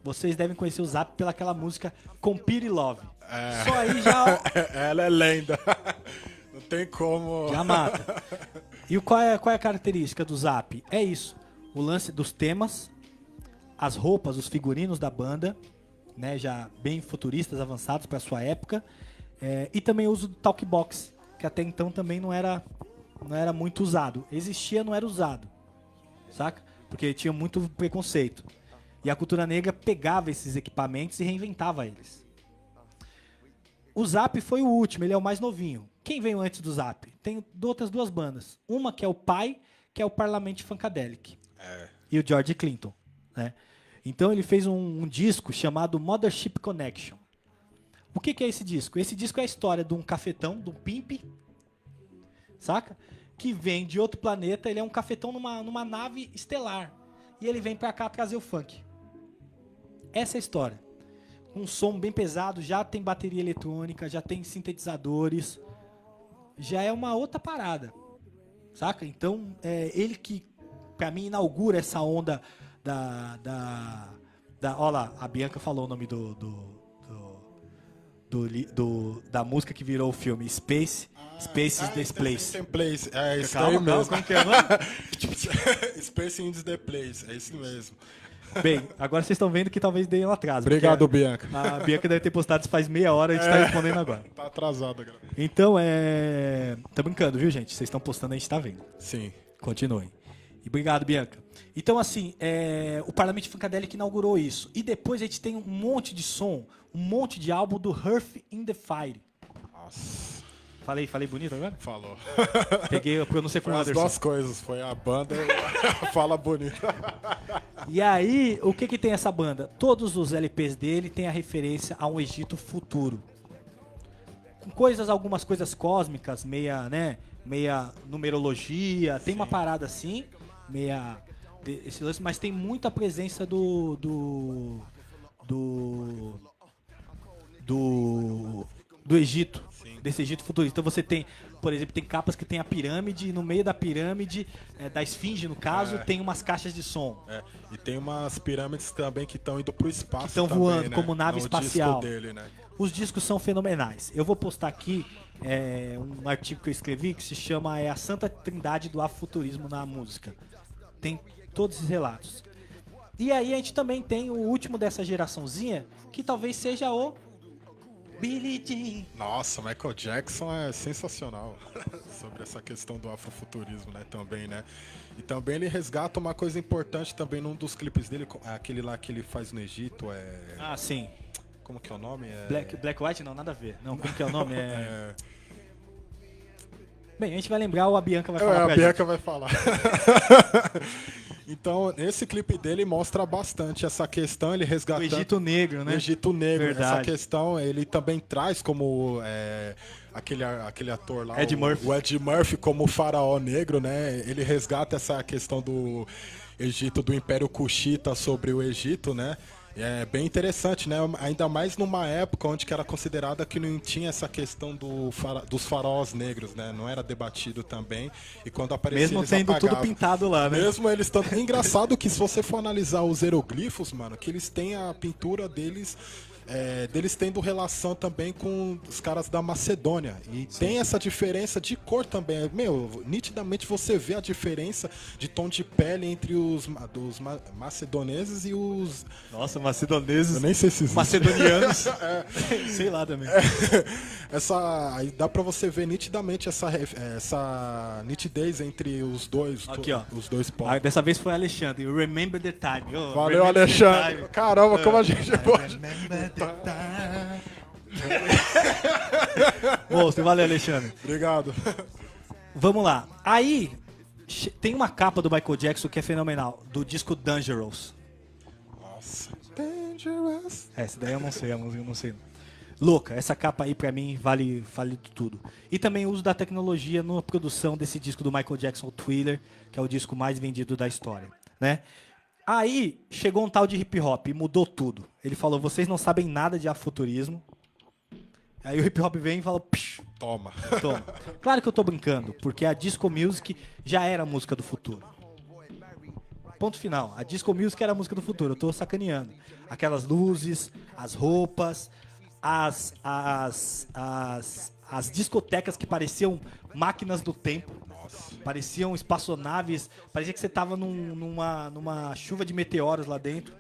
Vocês devem conhecer o Zap pelaquela música Compire Love. Só aí já... Ela é lenda. Não tem como... Já mata. E qual é a característica do Zap? É isso. O lance dos temas, as roupas, os figurinos da banda, né, já bem futuristas, avançados para sua época. E também o uso do talkbox, que até então também não era muito usado. Existia, não era usado. Saca? Porque tinha muito preconceito. E a cultura negra pegava esses equipamentos e reinventava eles. O Zap foi o último, ele é o mais novinho. Quem veio antes do Zap? Tem outras 2 bandas. Uma que é o pai, que é o Parliament Funkadelic. E o George Clinton. Né? Então ele fez um disco chamado Mothership Connection. O que é esse disco? Esse disco é a história de um cafetão, de um pimp, saca? Que vem de outro planeta, ele é um cafetão numa nave estelar. E ele vem pra cá trazer o funk. Essa é a história. Um som bem pesado, já tem bateria eletrônica, já tem sintetizadores. Já é uma outra parada. Saca? Então, ele que, pra mim, inaugura essa onda olha lá, a Bianca falou o nome da música que virou o filme, Space is the Place. É isso Calma, aí mesmo. como que é o nome? Space is the Place, é isso mesmo. Bem, agora vocês estão vendo que talvez dê um atraso. Obrigado, Bianca. A Bianca deve ter postado isso faz meia hora e a gente tá respondendo agora. Tá atrasado agora. Então, tá brincando, viu, gente? Vocês estão postando, a gente tá vendo. Sim. Continuem. E obrigado, Bianca. Então, assim, o Parliament Funkadelic inaugurou isso. E depois a gente tem um monte de som, um monte de álbum do Earth in the Fire. Nossa. Falei bonito agora? Falou. Peguei a pronúncia com o Foi as Anderson. 2 coisas, foi a banda e a fala bonita. E aí, o que tem essa banda? Todos os LPs dele tem a referência a um Egito futuro. Com algumas coisas cósmicas, meia numerologia, tem uma parada assim, esse lance, mas tem muita presença do Egito. Sim. Desse Egito futurista. Então você tem, por exemplo, tem capas que tem a pirâmide, e no meio da pirâmide, da esfinge no caso, tem umas caixas de som. E tem umas pirâmides também que estão indo pro espaço. Que estão voando, né? Como nave espacial. Dele, né? Os discos são fenomenais. Eu vou postar aqui um artigo que eu escrevi que se chama A Santa Trindade do Afrofuturismo na Música. Tem todos esses relatos. E aí a gente também tem o último dessa geraçãozinha, que talvez seja o Billie Jean. Nossa, Michael Jackson é sensacional sobre essa questão do afrofuturismo, né, também, né? E também ele resgata uma coisa importante também num dos clipes dele, aquele lá que ele faz no Egito, Ah, sim. como que é o nome? Black White não, nada a ver. Não, como que é o nome? Bem, a gente vai lembrar ou a Bianca vai falar pra a Bianca vai falar. Então, esse clipe dele mostra bastante essa questão, ele resgatando... O Egito Negro, né? O Egito Negro, Verdade. essa questão, ele também traz como aquele ator lá, Murphy. o Ed Murphy, como o faraó negro, né? Ele resgata essa questão do Egito, do Império Cuxita sobre o Egito, né? É bem interessante, né? Ainda mais numa época onde que era considerada que não tinha essa questão dos faraós negros, né? Não era debatido também. E quando aparecia, Mesmo eles sendo apagavam. tudo pintado lá, né? Mesmo eles estando... Engraçado que se você for analisar os hieroglifos, mano, que eles têm a pintura deles... deles tendo relação também com os caras da Macedônia. E tem essa diferença de cor também. Meu, nitidamente você vê a diferença de tom de pele entre os macedoneses e os... Nossa, macedoneses. Eu nem sei se existe. Macedonianos. Sei lá também. Aí dá pra você ver nitidamente essa nitidez entre os dois. Aqui, ó. Os dois povos. Dessa vez foi Alexandre. Remember the time. Oh, Valeu, remember the Alexandre. time. Caramba, como a gente pode... Monstro, valeu, Alexandre. Obrigado. Vamos lá. Aí, tem uma capa do Michael Jackson que é fenomenal, do disco Dangerous. Nossa. Dangerous. Essa daí eu não sei, a música eu não sei. Louca, essa capa aí pra mim vale tudo. E também o uso da tecnologia na produção desse disco do Michael Jackson, o Thriller, que é o disco mais vendido da história, né? Aí chegou um tal de hip hop e mudou tudo. Ele falou: vocês não sabem nada de afrofuturismo. Aí o hip hop vem e fala: psh, Toma. toma. Claro que eu tô brincando, porque a disco music já era a música do futuro. Ponto final. A disco music era a música do futuro. Eu tô sacaneando. Aquelas luzes, as roupas, as discotecas que pareciam máquinas do tempo. Pareciam espaçonaves, parecia que você tava numa chuva de meteoros lá dentro,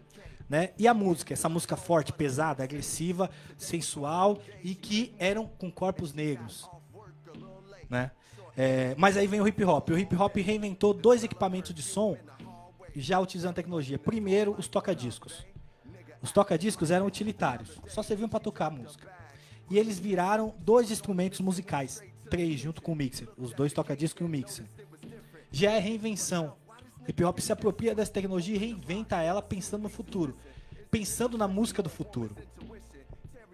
né? E a música, essa música forte, pesada, agressiva, sensual e que eram com corpos negros, né? Mas aí vem o hip hop. O hip hop reinventou dois equipamentos de som já utilizando tecnologia. Primeiro, os toca-discos. Os toca-discos eram utilitários, só serviam para tocar música. E eles viraram dois instrumentos musicais. 3 junto com o mixer, os dois toca-disco e o mixer. Já é reinvenção. O hip hop se apropria dessa tecnologia e reinventa ela pensando no futuro, pensando na música do futuro.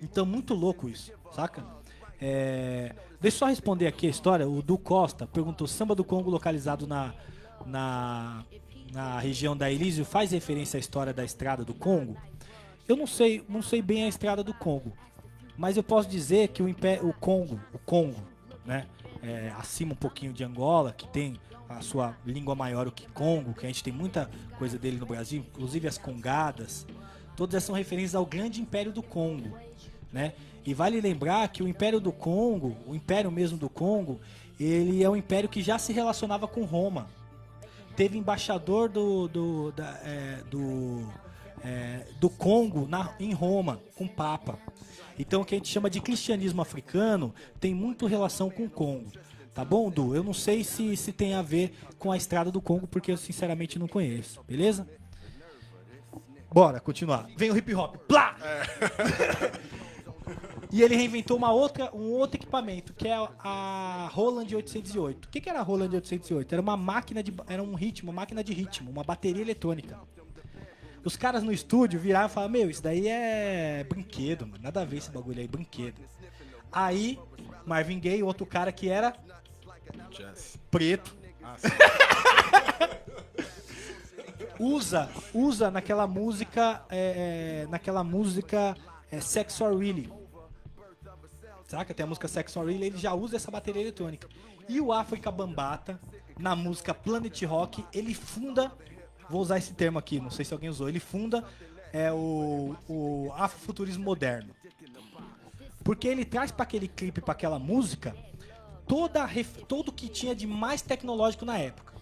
Então, muito louco isso, saca? Deixa eu só responder aqui a história. O Du Costa perguntou: samba do Congo localizado na região da Elísio faz referência à história da estrada do Congo? Eu não sei bem a estrada do Congo, mas eu posso dizer que o Congo, né? Acima um pouquinho de Angola, que tem a sua língua maior, o Kikongo, que a gente tem muita coisa dele no Brasil, inclusive as congadas, todas essas são referências ao grande Império do Congo, né? E vale lembrar que o Império do Congo, o Império mesmo do Congo, ele é um império que já se relacionava com Roma. Teve embaixador do Congo em Roma, com o Papa. Então, o que a gente chama de cristianismo africano tem muito relação com o Congo. Tá bom, Du? Eu não sei se tem a ver com a estrada do Congo, porque eu sinceramente não conheço. Beleza? Bora, continuar. Vem o hip hop. Plá! E ele reinventou um outro equipamento, que é a Roland 808. O que era a Roland 808? Era uma máquina uma máquina de ritmo, uma bateria eletrônica. Os caras no estúdio viraram e falaram: meu, isso daí é brinquedo, mano. Nada a ver esse bagulho aí, brinquedo. Aí, Marvin Gaye, outro cara que era Jazz. preto, usa naquela música Sex or Really. Saca? Tem a música Sex or Really, ele já usa essa bateria eletrônica. E o África Bambata, na música Planet Rock, ele funda... Vou usar esse termo aqui, não sei se alguém usou. Ele funda o afrofuturismo moderno. Porque ele traz para aquele clipe, para aquela música, todo o que tinha de mais tecnológico na época.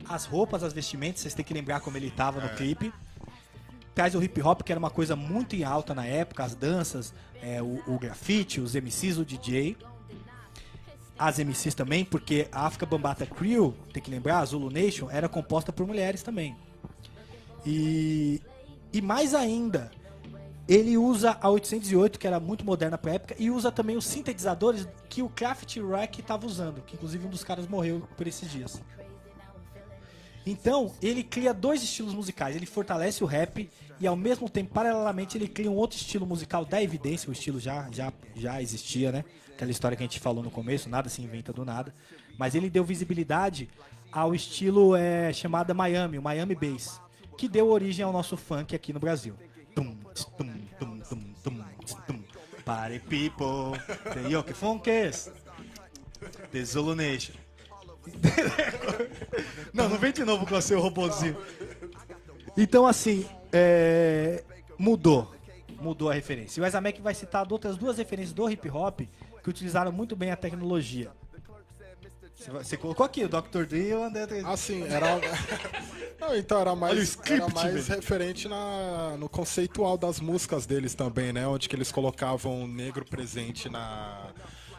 As roupas, as vestimentas, vocês têm que lembrar como ele estava no clipe. traz o hip hop, que era uma coisa muito em alta na época, as danças, o grafite, os MCs, o DJ. As MCs também, porque a África Bambata Crew, tem que lembrar, a Zulu Nation, era composta por mulheres também. E mais ainda, ele usa a 808, que era muito moderna pra época, e usa também os sintetizadores que o Kraft Rock estava usando, que inclusive um dos caras morreu por esses dias. Então, ele cria dois estilos musicais, ele fortalece o rap e ao mesmo tempo, paralelamente, ele cria um outro estilo musical da evidência, o estilo já existia, né? Aquela história que a gente falou no começo, nada se inventa do nada. Mas ele deu visibilidade ao estilo chamado Miami, o Miami Bass, que deu origem ao nosso funk aqui no Brasil. Party people, tem que funk é esse? The Zulu Nation. Não vem de novo com o seu robozinho. Então, assim, mudou a referência. E o Isaac vai citar outras duas referências do hip hop que utilizaram muito bem a tecnologia. Você colocou aqui o Dr. Dre e o André. Assim, era. Não, então era mais, script, referente no conceitual das músicas deles também, né? Onde que eles colocavam o negro presente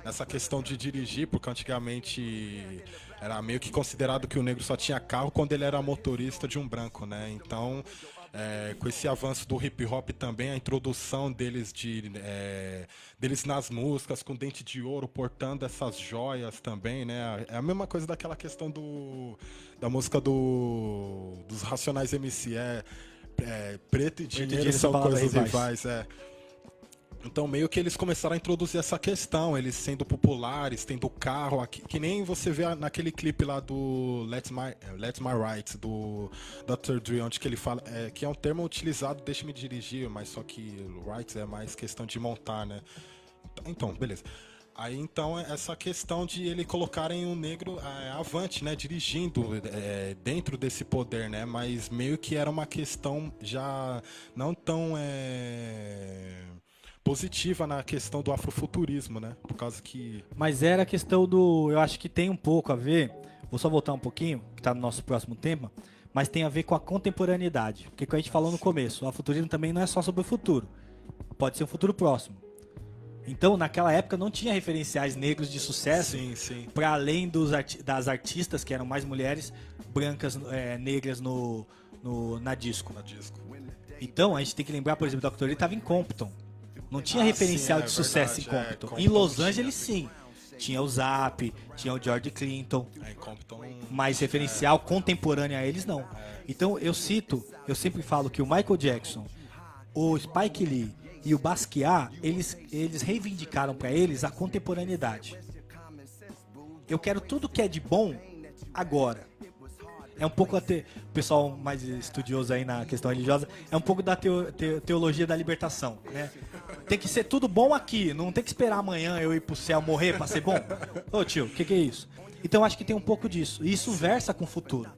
nessa questão de dirigir, porque antigamente era meio que considerado que o negro só tinha carro quando ele era motorista de um branco, né? Então, com esse avanço do hip hop também, a introdução deles deles nas músicas, com dente de ouro, portando essas joias também, né? É a mesma coisa daquela questão da música dos Racionais MC, preto e dinheiro são coisas rivais, Então meio que eles começaram a introduzir essa questão, eles sendo populares, tendo carro, que nem você vê naquele clipe lá do Let My Rights, do Dr. Dre, onde que ele fala, que é um termo utilizado, deixa-me dirigir, mas só que rights é mais questão de montar, né? Então, beleza. Aí então essa questão de ele colocarem o negro avante, né, dirigindo dentro desse poder, né, mas meio que era uma questão já não tão positiva na questão do afrofuturismo, né, por causa que... Mas era a questão eu acho que tem um pouco a ver, vou só voltar um pouquinho, que tá no nosso próximo tema, mas tem a ver com a contemporaneidade, porque como a gente falou no começo, o afrofuturismo também não é só sobre o futuro, pode ser um futuro próximo. Então, naquela época, não tinha referenciais negros de sucesso, para além das artistas, que eram mais mulheres, brancas, negras na disco. Então, a gente tem que lembrar, por exemplo, o Dr. Dre estava em Compton. Não tinha referencial de sucesso em Compton. Em Los Angeles, sim. Tinha o Zap, tinha o George Clinton, mas referencial contemporâneo a eles, não. Então, eu sempre falo que o Michael Jackson, o Spike Lee e o Basquiat, eles reivindicaram para eles a contemporaneidade. Eu quero tudo que é de bom agora. É um pouco o pessoal mais estudioso aí na questão religiosa, é um pouco da teologia da libertação, né? Tem que ser tudo bom aqui, não tem que esperar amanhã eu ir pro céu morrer para ser bom. Ô tio, o que é isso? Então acho que tem um pouco disso. E isso versa com o futuro.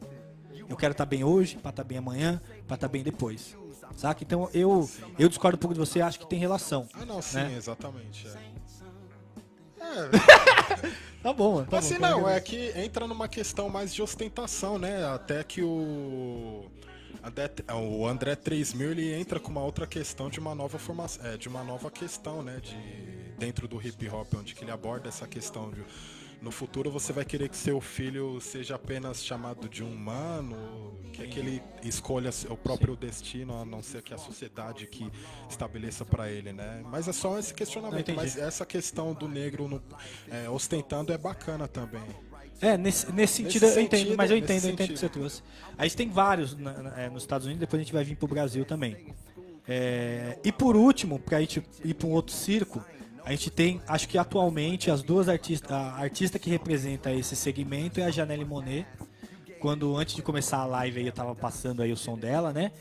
Eu quero estar bem hoje, para estar bem amanhã, para estar bem depois. Saca? Então eu discordo um pouco de você, acho que tem relação. Não, sim, né? Exatamente. Tá bom. Tá assim, bom, não, é que entra numa questão mais de ostentação, né? Até que o André 3000 ele entra com uma outra questão de uma nova formação, de uma nova questão, né? Dentro do hip hop, onde que ele aborda essa questão de no futuro você vai querer que seu filho seja apenas chamado de humano, que ele escolha o próprio destino, a não ser que a sociedade que estabeleça para ele, né? Mas é só esse questionamento, mas essa questão do negro ostentando é bacana também. Nesse sentido eu entendo, mas eu entendo o que você trouxe. A gente tem vários nos Estados Unidos, depois a gente vai vir pro Brasil também. E por último, pra gente ir para um outro circo, a gente tem, acho que atualmente, as duas artistas, a artista que representa esse segmento é a Janelle Monáe. Quando, antes de começar a live, aí, eu tava passando aí o som dela, né?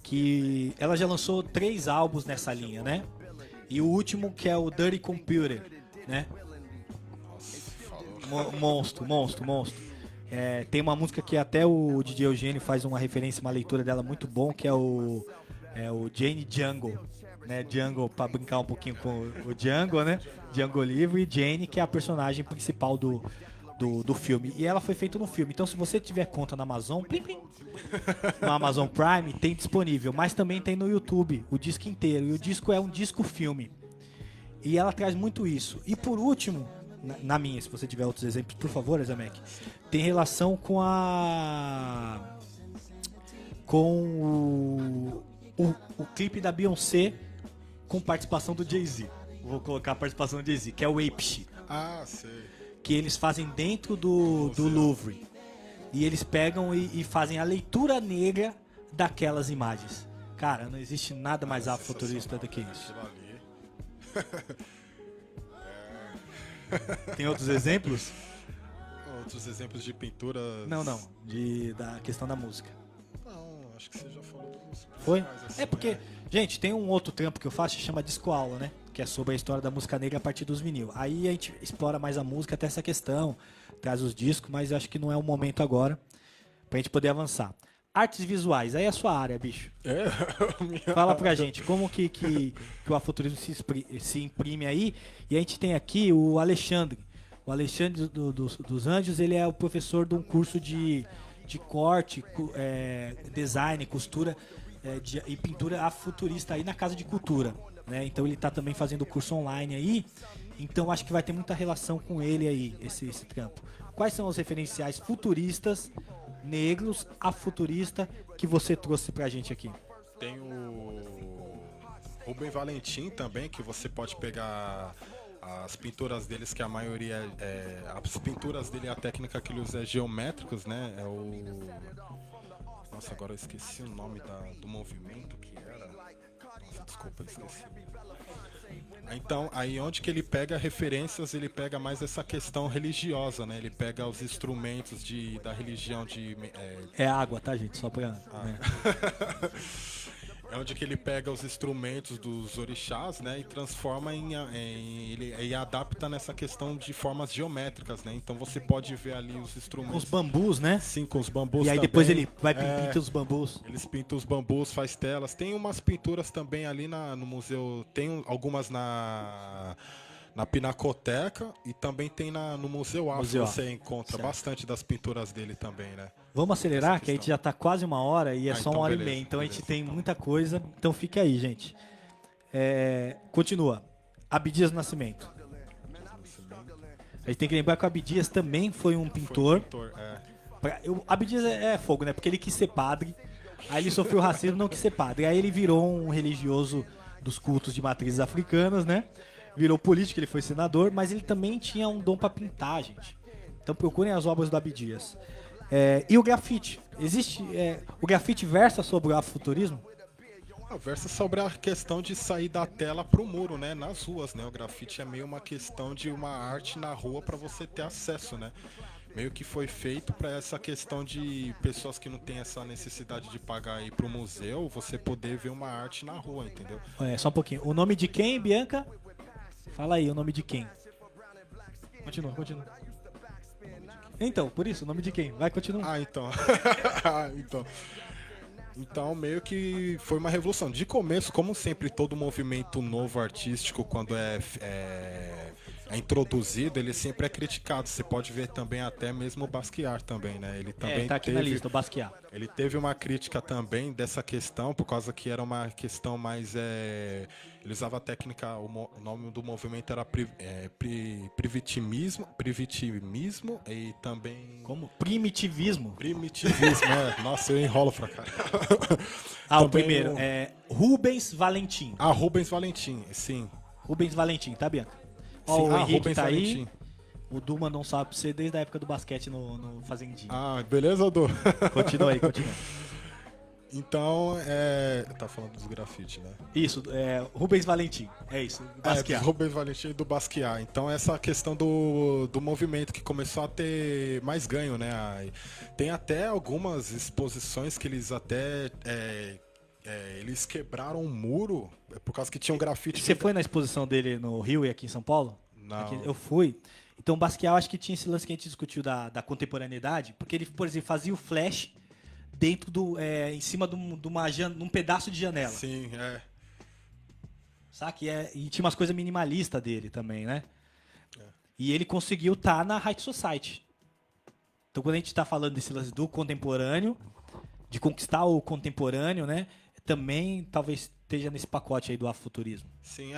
Que ela já lançou 3 álbuns nessa linha, né? E o último, que é o Dirty Computer, né? Monstro. Tem uma música que até o DJ Eugênio faz uma referência, uma leitura dela muito bom, que é o Jane Django, né? Django, pra brincar um pouquinho com o Django, né? Django livre, e Jane, que é a personagem principal do do filme. E ela foi feita no filme. Então, se você tiver conta na Amazon, plim, plim, no Amazon Prime, tem disponível. Mas também tem no YouTube o disco inteiro. E o disco é um disco-filme. E ela traz muito isso. E por último, na minha, se você tiver outros exemplos, por favor, Zamek, tem relação com o clipe da Beyoncé com participação do Jay-Z. Vou colocar a participação do Jay-Z, que é o Ape. Ah, sei. Que eles fazem dentro do Louvre. E eles pegam e fazem a leitura negra daquelas imagens. Cara, não existe nada mais afrofuturista do que isso. Tem outros exemplos? Outros exemplos de pinturas... Não. Da questão da música. Não, acho que você já falou dos Foi? assim, É porque, gente, tem um outro trampo que eu faço que chama Disco Aula, né? Que é sobre a história da música negra a partir dos vinil. Aí a gente explora mais a música até essa questão, traz os discos, mas acho que não é o momento agora pra gente poder avançar. Artes visuais, aí é a sua área, bicho. Fala pra gente, como que o afuturismo se imprime aí. E a gente tem aqui o Alexandre. O Alexandre dos Anjos, ele é o professor de um curso de corte, design, costura e pintura afuturista aí na Casa de Cultura. Né? Então ele está também fazendo o curso online aí. Então acho que vai ter muita relação com ele aí, esse trampo. Quais são os referenciais futuristas, negros, afuturista, que você trouxe pra gente aqui? Tem o Rubem Valentim também, que você pode pegar as pinturas deles, que a maioria as pinturas dele, a técnica que ele usa é geométricos, né? É o... Nossa, agora eu esqueci o nome do movimento que era. Nossa, desculpa, eu esqueci. Então, aí onde que ele pega referências, ele pega mais essa questão religiosa, né? Ele pega os instrumentos da religião de... É água, tá, gente? Só pra... É onde que ele pega os instrumentos dos orixás, né, e transforma ele adapta nessa questão de formas geométricas, né? Então você pode ver ali os instrumentos. Com os bambus, né? Sim, com os bambus. E aí também. depois ele vai pintar os bambus. Eles pintam os bambus, faz telas. Tem umas pinturas também ali no museu. Tem algumas na Pinacoteca e também tem no Museu Afro. Você encontra bastante das pinturas dele também, né? Vamos acelerar, que a gente já tá quase 1 hora e é só então 1h30. Então a gente tem muita coisa. Então fica aí, gente. Continua. Abdias do Nascimento. A gente tem que lembrar que o Abdias também foi um pintor. Abdias é fogo, né? Porque ele quis ser padre. Aí ele sofreu racismo, não quis ser padre. Aí ele virou um religioso dos cultos de matrizes africanas, né? Virou político, ele foi senador, mas ele também tinha um dom para pintar, gente. Então procurem as obras do Abdias. E o grafite? Existe. O grafite versa sobre o afrofuturismo? Versa sobre a questão de sair da tela pro muro, né? Nas ruas, né? O grafite é meio uma questão de uma arte na rua para você ter acesso, né? Meio que foi feito para essa questão de pessoas que não têm essa necessidade de pagar ir pro museu, você poder ver uma arte na rua, entendeu? Só um pouquinho. O nome de quem, Bianca? Fala aí, o nome de quem? Continua. Então, por isso, o nome de quem? Vai, continua. Então, meio que foi uma revolução. De começo, como sempre, todo movimento novo artístico, quando é introduzido, ele sempre é criticado. Você pode ver também até mesmo o Basquiat também, né? Ele também tá aqui na lista, o Basquiat. Ele teve uma crítica também dessa questão, por causa que era uma questão mais... ele usava a técnica, o nome do movimento era primitivismo e também... Como? Primitivismo? Primitivismo, Nossa, eu enrolo pra cá. O primeiro Rubens Valentim. Rubens Valentim, sim. Rubens Valentim, tá, Bianca? Sim, o Henrique Rubens tá Valentim. aí. O Du mandou um salve pra você desde a época do basquete no Fazendinha. Beleza, Du? Continua aí. Então, tá falando dos grafite, né? Isso, Rubens Valentim, é isso, Basquiat. Rubens Valentim do Basquiat. Então, essa questão do movimento que começou a ter mais ganho, né? Tem até algumas exposições que eles até... eles quebraram um muro por causa que tinha um grafite. Você foi na exposição dele no Rio e aqui em São Paulo? Não. Aqui, eu fui. Então, o Basquiat, eu acho que tinha esse lance que a gente discutiu da contemporaneidade, porque ele, por exemplo, fazia o flash dentro em cima de um pedaço de janela. Sim, Saca? E tinha umas coisas minimalistas dele também, né? E ele conseguiu estar na High Society. Então, quando a gente está falando desse lance do contemporâneo, de conquistar o contemporâneo, né? Também talvez esteja nesse pacote aí do afrofuturismo. Sim,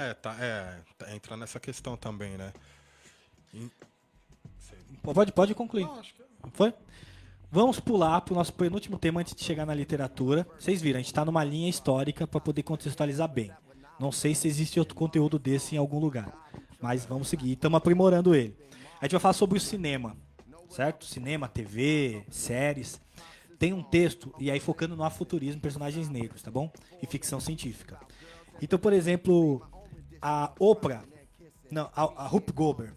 entra nessa questão também, né? Pode concluir. Não, acho que... Foi? Vamos pular para o nosso penúltimo tema antes de chegar na literatura. Vocês viram, a gente está numa linha histórica para poder contextualizar bem. Não sei se existe outro conteúdo desse em algum lugar, mas vamos seguir. Estamos aprimorando ele. A gente vai falar sobre o cinema, certo? Cinema, TV, séries. Tem um texto, e aí focando no afuturismo, personagens negros, tá bom? E ficção científica. Então, por exemplo, a Oprah, não, a Whoopi Goldberg,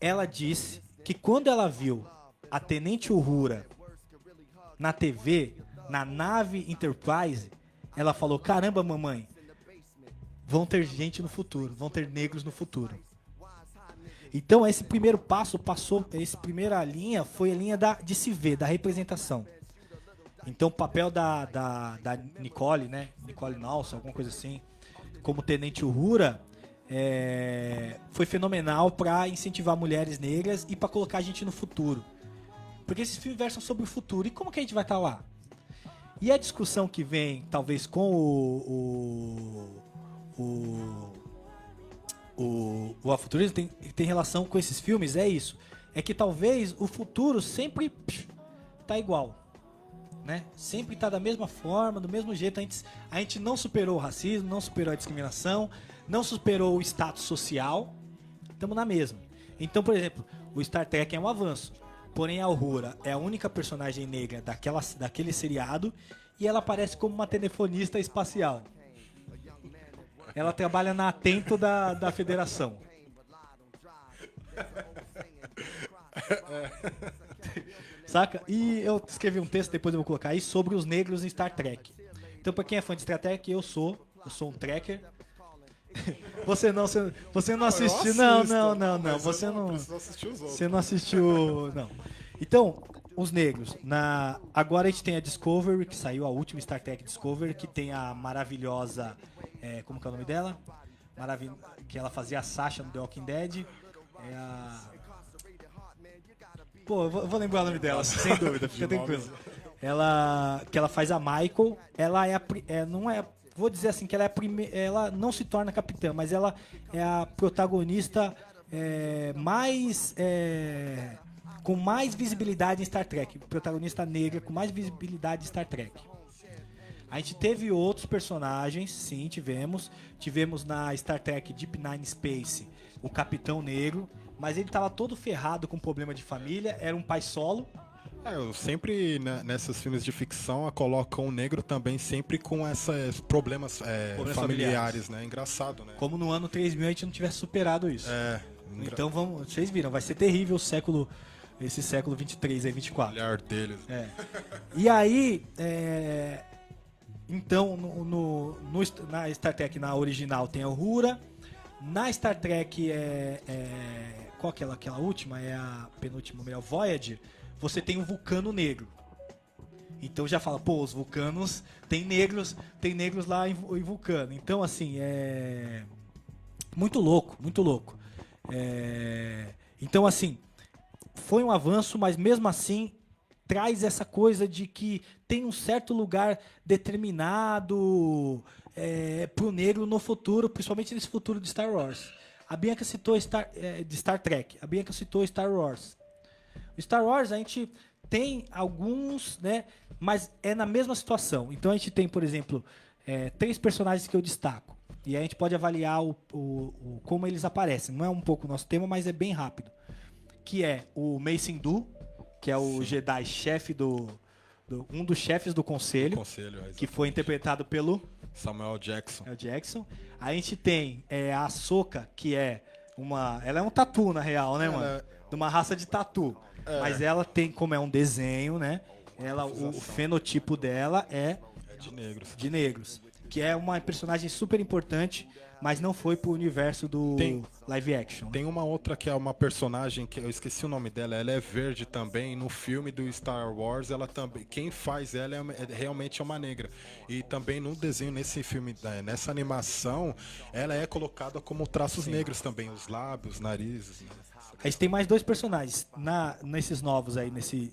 ela disse que quando ela viu a Tenente Uhura na TV, na nave Enterprise, ela falou, caramba, mamãe, vão ter gente no futuro, vão ter negros no futuro. Então, esse primeiro passo essa primeira linha foi a linha de se ver, da representação. Então, o papel da Nicole, né? Nicole Nelson, alguma coisa assim, como Tenente Uhura, foi fenomenal para incentivar mulheres negras e para colocar a gente no futuro. Porque esses filmes versam sobre o futuro. E como que a gente vai estar lá? E a discussão que vem, talvez, com o afuturismo tem relação com esses filmes, é isso. É que talvez o futuro sempre tá igual, né? Sempre tá da mesma forma, do mesmo jeito. A gente não superou o racismo, não superou a discriminação, não superou o status social. Estamos na mesma. Então, por exemplo, o Star Trek é um avanço. Porém, a Uhura é a única personagem negra daquele seriado e ela aparece como uma telefonista espacial. Ela trabalha na Atento da Federação. Saca? E eu escrevi um texto, depois eu vou colocar aí, sobre os negros em Star Trek. Então, pra quem é fã de Star Trek, eu sou um trekker. Você não assistiu. Não. Você não assistiu. Não. Então, os negros. Agora a gente tem a Discovery, que saiu, a última Star Trek Discovery, que tem a maravilhosa. Como que é o nome dela? Que ela fazia a Sasha no The Walking Dead. Pô, eu vou lembrar o nome dela, sem dúvida, fica tranquilo. Que ela faz a Michael. Ela não é. Vou dizer assim, que ela é a primeira. Ela não se torna capitã, mas ela é a protagonista com mais visibilidade em Star Trek. Protagonista negra com mais visibilidade em Star Trek. A gente teve outros personagens, sim, tivemos. Tivemos na Star Trek Deep Nine Space o Capitão Negro, mas ele estava todo ferrado com problema de família, era um pai solo. Eu sempre, nesses filmes de ficção, colocam o negro também sempre com esses problemas familiares, né? Engraçado, né? Como no ano 3000 a gente não tivesse superado isso. Então vocês viram, vai ser terrível esse século 23 e 24. O olhar deles. E aí, então, na Star Trek, na original, tem a Uhura. Na Star Trek, qual que é aquela última? É a penúltima, melhor, Voyager. Você tem um vulcano negro. Então já fala, pô, os vulcanos tem negros lá em vulcano. Então, assim, muito louco. Então, assim, foi um avanço, mas mesmo assim traz essa coisa de que tem um certo lugar determinado pro negro no futuro, principalmente nesse futuro de Star Wars. A Bianca citou de Star Trek, a Bianca citou Star Wars. O Star Wars a gente tem alguns, né, mas é na mesma situação. Então a gente tem, por exemplo, 3 personagens que eu destaco. E a gente pode avaliar como eles aparecem. Não é um pouco o nosso tema, mas é bem rápido. Que é o Mace Windu, que é o Jedi chefe um dos chefes do Conselho, que foi interpretado pelo Samuel Jackson. A gente tem a Ahsoka, que ela é um tatu, na real, né, mano? De uma raça de tatu. Mas ela tem, como é um desenho, né? O fenotipo dela é de negros. Que é uma personagem super importante, mas não foi pro universo do live action. Tem uma outra que é uma personagem que eu esqueci o nome dela, ela é verde também. No filme do Star Wars, ela também, quem faz ela realmente é uma negra. E também no desenho, nesse filme, nessa animação, ela é colocada como traços negros também, os lábios, narizes, né? Aí tem mais 2 personagens nesses novos aí, nesse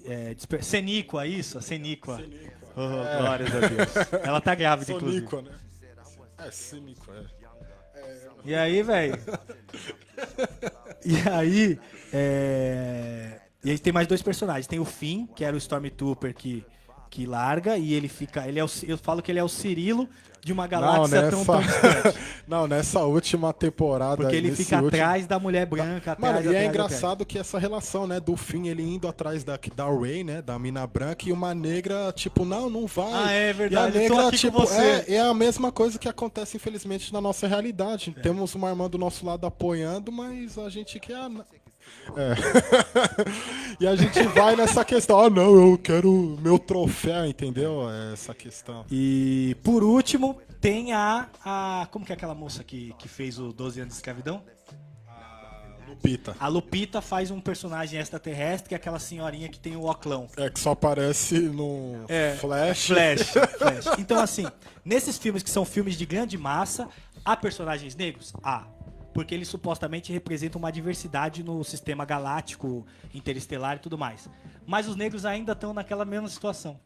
Seníqua, isso? Seníqua. Oh, glórias a Deus. Ela tá grávida, inclusive. Soníqua, né? Soníqua, E aí, velho? E aí tem mais 2 personagens. Tem o Finn, que era o Stormtrooper que larga, e ele fica... eu falo que ele é o Cirilo de uma galáxia tão distante. Não, nessa última temporada... Porque ele fica atrás da mulher branca. Mano, atrás, e é engraçado que essa relação, né, do Finn, ele indo atrás da Rey, né, da mina branca, e uma negra, tipo, não vai. Ah, é verdade. E a Eu tô negra, aqui tipo, com você. é a mesma coisa que acontece, infelizmente, na nossa realidade. Temos uma irmã do nosso lado apoiando, mas a gente quer... E a gente vai nessa questão, não, eu quero meu troféu, entendeu? Essa questão. E por último, tem como que é aquela moça que fez o 12 anos de escravidão? Lupita. A Lupita faz um personagem extraterrestre, que é aquela senhorinha que tem o oclão. Que só aparece no Flash. Flash. Então, assim, nesses filmes que são filmes de grande massa, há personagens negros? Há. Porque eles supostamente representam uma diversidade no sistema galáctico, interestelar e tudo mais. Mas os negros ainda estão naquela mesma situação.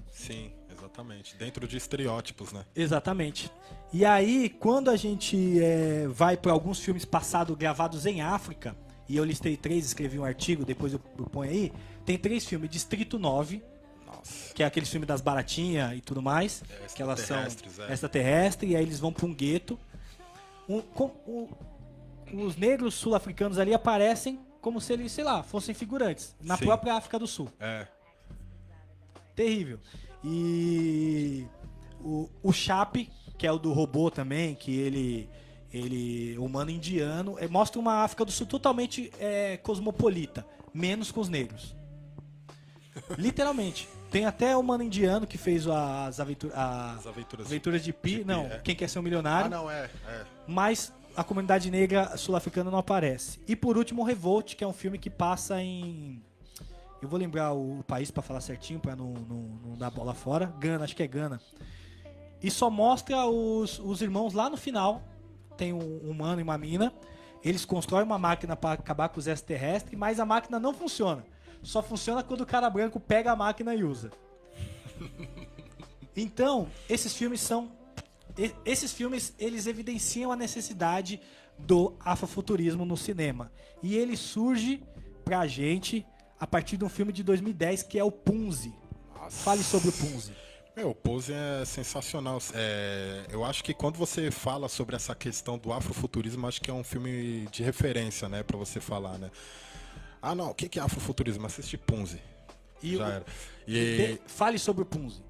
Sim, exatamente. Dentro de estereótipos, né? Exatamente. E aí, quando a gente vai para alguns filmes passados gravados em África, e eu listei 3, escrevi um artigo, depois eu ponho aí, tem 3 filmes. Distrito 9, que é aquele filme das baratinhas e tudo mais, que elas são extraterrestres, e aí eles vão para um gueto. Os negros sul-africanos ali aparecem como se eles, sei lá, fossem figurantes na própria África do Sul. Terrível. E o Chape, que é o do robô também, que ele humano indiano, mostra uma África do Sul totalmente cosmopolita, menos com os negros. Literalmente. Tem até o humano indiano que fez as aventuras de Pi. Não, Quem Quer Ser um Milionário. Mas a comunidade negra sul-africana não aparece. E por último, o Revolt, que é um filme que passa em... Eu vou lembrar o país pra falar certinho, pra não dar bola fora. Gana, acho que é Gana. E só mostra os irmãos lá no final. Tem um humano e uma mina. Eles constroem uma máquina pra acabar com os extraterrestres, mas a máquina não funciona. Só funciona quando o cara branco pega a máquina e usa. Então, esses filmes, eles evidenciam a necessidade do afrofuturismo no cinema. E ele surge pra gente a partir de um filme de 2010 que é o Punzi. Fale sobre o Punzi. O Punzi é sensacional. Eu acho que quando você fala sobre essa questão do afrofuturismo, acho que é um filme de referência, né, pra você falar, né? Não, o que é afrofuturismo? Assiste Punzi. Já era. Fale sobre o Punzi.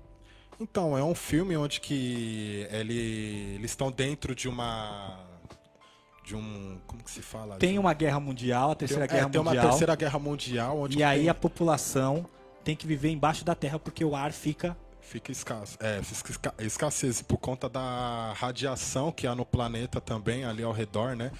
Então, é um filme onde que eles estão dentro de como que se fala? Tem uma guerra mundial, a terceira guerra mundial. Tem uma terceira guerra mundial. Onde e aí a população tem que viver embaixo da terra porque o ar fica escasso. Escassez por conta da radiação que há no planeta também, ali ao redor, né?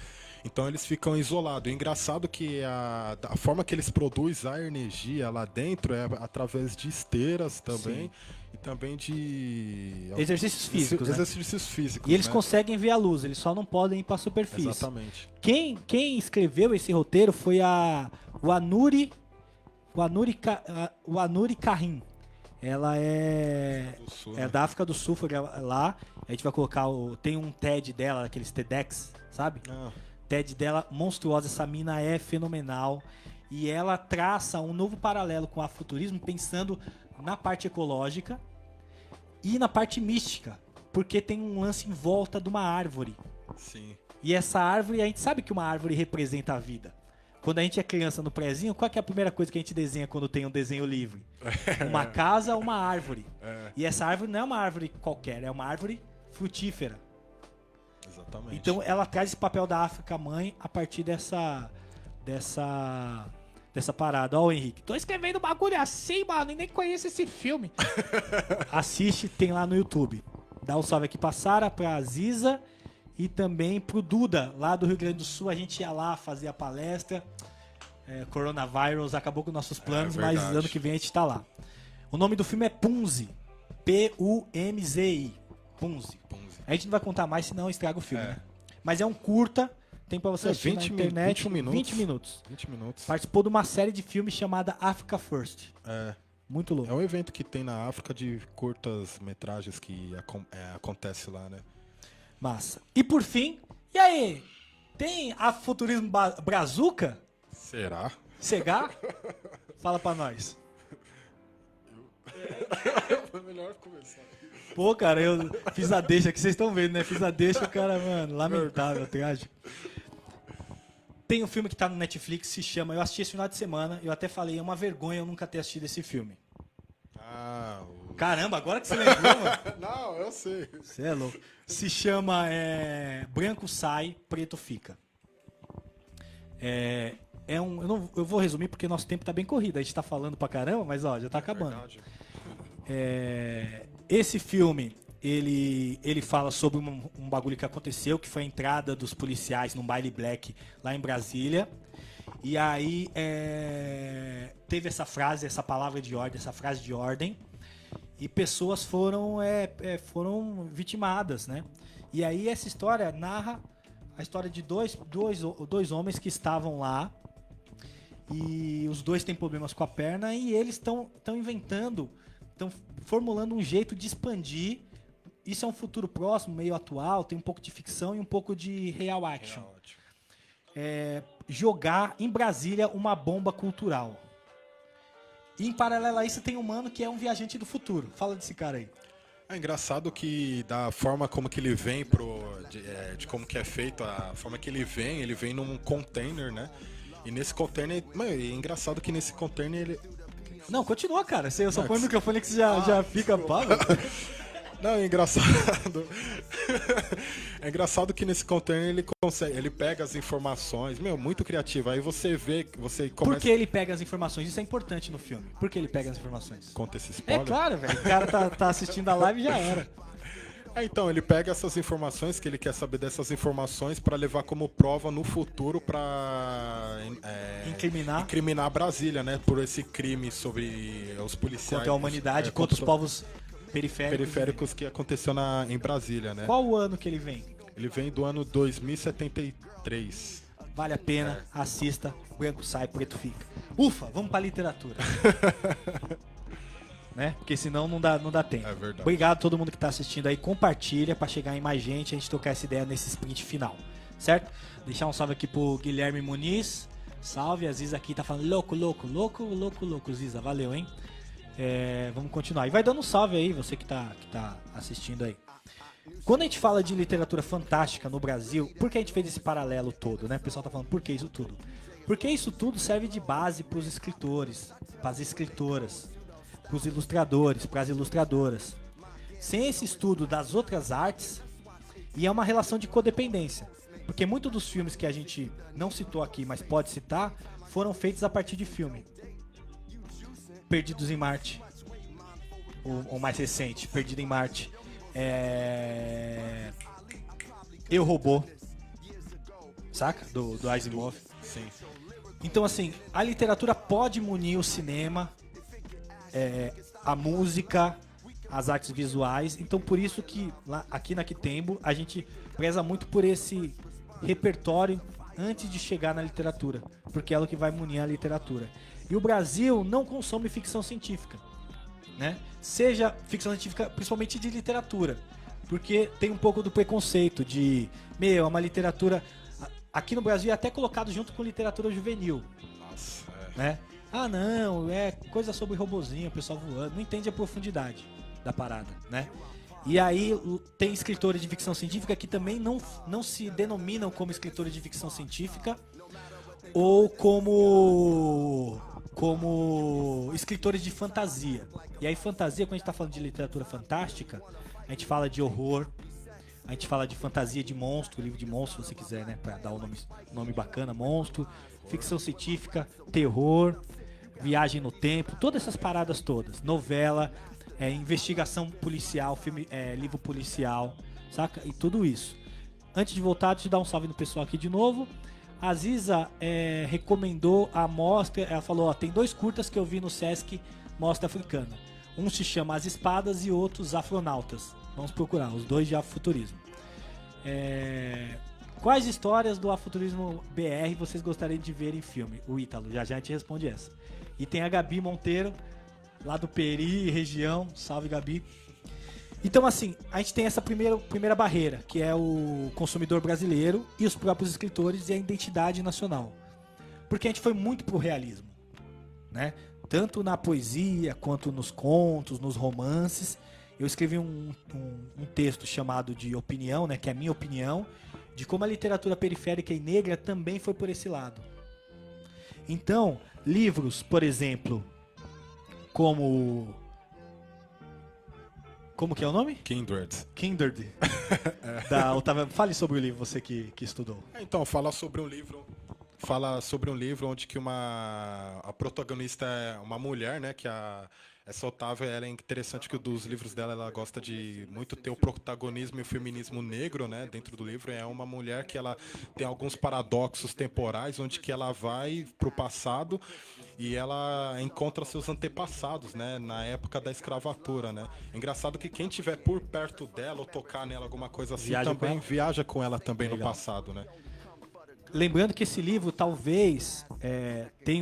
Então eles ficam isolados. O engraçado que a forma que eles produzem a energia lá dentro é através de esteiras também. Sim. E também de... exercícios físicos, Exercícios físicos, e eles conseguem ver a luz, eles só não podem ir para a superfície. Exatamente. Quem escreveu esse roteiro foi o Anuri Karim. Ela é da África do Sul, foi lá. A gente vai colocar tem um TED dela, aqueles TEDx, sabe? TED dela monstruosa, essa mina é fenomenal. E ela traça um novo paralelo com o afrofuturismo, pensando na parte ecológica e na parte mística, porque tem um lance em volta de uma árvore. Sim. E essa árvore, a gente sabe que uma árvore representa a vida. Quando a gente é criança no prézinho, qual que é a primeira coisa que a gente desenha quando tem um desenho livre? Uma casa ou uma árvore. E essa árvore não é uma árvore qualquer, é uma árvore frutífera. Exatamente. Então ela traz esse papel da África mãe a partir dessa parada. Ó, o Henrique, tô escrevendo bagulho assim, mano, e nem conheço esse filme. Assiste, tem lá no YouTube. Dá um salve aqui pra Sara, pra Ziza e também pro Duda, lá do Rio Grande do Sul. A gente ia lá fazer a palestra. Coronavírus acabou com nossos planos, mas ano que vem a gente tá lá. O nome do filme é Punzi. P-U-M-Z-I. Punzi. A gente não vai contar mais, senão estraga o filme, né? Mas é um curta Tem pra você assistir na internet. 20 minutos. 20 minutos. 20 minutos. Participou de uma série de filmes chamada Africa First. Muito louco. É um evento que tem na África de curtas metragens que acontece lá, né? Massa. E por fim, e aí? Tem Afrofuturismo Brazuca? Será? Cegar? Fala pra nós. Foi melhor começar. Pô, cara, eu fiz a deixa, que vocês estão vendo, né? Fiz a deixa, cara, mano, lamentável, trágico. Tem um filme que tá no Netflix, se chama... Eu assisti esse final de semana, eu até falei, é uma vergonha eu nunca ter assistido esse filme. Caramba, agora que você lembrou, mano. Não, eu sei. Você é louco. Se chama Branco Sai, Preto Fica. Eu vou resumir porque nosso tempo tá bem corrido. A gente tá falando pra caramba, mas ó, já tá acabando. Esse filme, ele fala sobre um bagulho que aconteceu, que foi a entrada dos policiais num baile black lá em Brasília. E aí teve essa frase, essa palavra de ordem, essa frase de ordem. E pessoas foram vitimadas, né? E aí essa história narra a história de dois homens que estavam lá. E os dois têm problemas com a perna e eles estão inventando, estão formulando um jeito de expandir. Isso é um futuro próximo, meio atual, tem um pouco de ficção e um pouco de real action. Jogar em Brasília uma bomba cultural. E em paralelo a isso tem um mano que é um viajante do futuro. Fala desse cara aí. É engraçado que da forma como que ele vem de como que é feito, a forma que ele vem num container, né? E nesse container, é engraçado que nesse container ele... Não, continua, cara. Eu só põe o microfone que você já fica pago. Não, é engraçado. É engraçado que nesse container ele pega as informações, muito criativo. Aí você vê, você começa... Por que ele pega as informações? Isso é importante no filme. Por que ele pega as informações? Conta esse spoiler. É claro, velho. O cara tá assistindo a live e já era. Então, ele pega essas informações, que ele quer saber dessas informações para levar como prova no futuro para incriminar Brasília, né? Por esse crime sobre os policiais. Contra a humanidade, contra os povos periféricos que aconteceu em Brasília, né? Qual o ano que ele vem? Ele vem do ano 2073. Vale a pena, assista, branco sai, preto fica. Ufa, vamos pra literatura. Né? Porque senão não dá tempo. É verdade. Obrigado a todo mundo que tá assistindo aí. Compartilha pra chegar em mais gente, a gente trocar essa ideia nesse sprint final. Certo? Deixar um salve aqui pro Guilherme Muniz. Salve, a Ziza aqui tá falando louco, Ziza. Valeu, hein? Vamos continuar. E vai dando um salve aí, você que tá assistindo aí. Quando a gente fala de literatura fantástica no Brasil, por que a gente fez esse paralelo todo, né? O pessoal tá falando, por que isso tudo? Porque isso tudo serve de base pros escritores, pras escritoras, pros ilustradores, pras ilustradoras. Sem esse estudo das outras artes, e é uma relação de codependência. Porque muitos dos filmes que a gente não citou aqui, mas pode citar, foram feitos a partir de filme. Perdidos em Marte, o mais recente, Perdido em Marte. Eu, Robô, saca? Do Asimov. Sim. Então, assim, a literatura pode munir o cinema, a música, as artes visuais. Então, por isso que aqui na Quitembo a gente preza muito por esse repertório antes de chegar na literatura, porque é o que vai munir a literatura. E o Brasil não consome ficção científica, né? Seja ficção científica, principalmente de literatura, porque tem um pouco do preconceito de, é uma literatura... Aqui no Brasil é até colocado junto com literatura juvenil. Nossa, né? Ah, não, é coisa sobre robozinho, o pessoal voando, não entende a profundidade da parada, né? E aí tem escritores de ficção científica que também não se denominam como escritores de ficção científica ou como escritores de fantasia. E aí fantasia, quando a gente tá falando de literatura fantástica, a gente fala de horror, a gente fala de fantasia de monstro, livro de monstro, se você quiser, né, pra dar um nome bacana, monstro, ficção científica, terror, viagem no tempo, todas essas paradas todas, novela, investigação policial, filme, livro policial, saca? E tudo isso. Antes de voltar, deixa eu dar um salve no pessoal aqui de novo. A Ziza recomendou a mostra, ela falou, tem 2 curtas que eu vi no Sesc Mostra Africana. Um se chama As Espadas e outro Os Afronautas. Vamos procurar, os 2 de afrofuturismo. Quais histórias do Afuturismo BR vocês gostariam de ver em filme? O Ítalo, já a gente responde essa. E tem a Gabi Monteiro, lá do Peri, região. Salve, Gabi. Então, assim, a gente tem essa primeira barreira, que é o consumidor brasileiro e os próprios escritores e a identidade nacional. Porque a gente foi muito pro realismo, né? Tanto na poesia, quanto nos contos, nos romances. Eu escrevi um texto chamado de Opinião, né? Que é a minha opinião, de como a literatura periférica e negra também foi por esse lado. Então, livros, por exemplo, como que é o nome? Kindred. Kindred. Da Otávia. Fale sobre o livro, você que estudou. Então, fala sobre um livro onde que a protagonista é uma mulher, né? Que essa Otávia, ela é interessante que dos livros dela, ela gosta de muito ter o protagonismo e o feminismo negro, né? Dentro do livro, é uma mulher que ela tem alguns paradoxos temporais, onde que ela vai pro passado e ela encontra seus antepassados, né? Na época da escravatura, né? Engraçado que quem tiver por perto dela ou tocar nela alguma coisa assim, também viaja com ela também no passado, né? Lembrando que esse livro, talvez,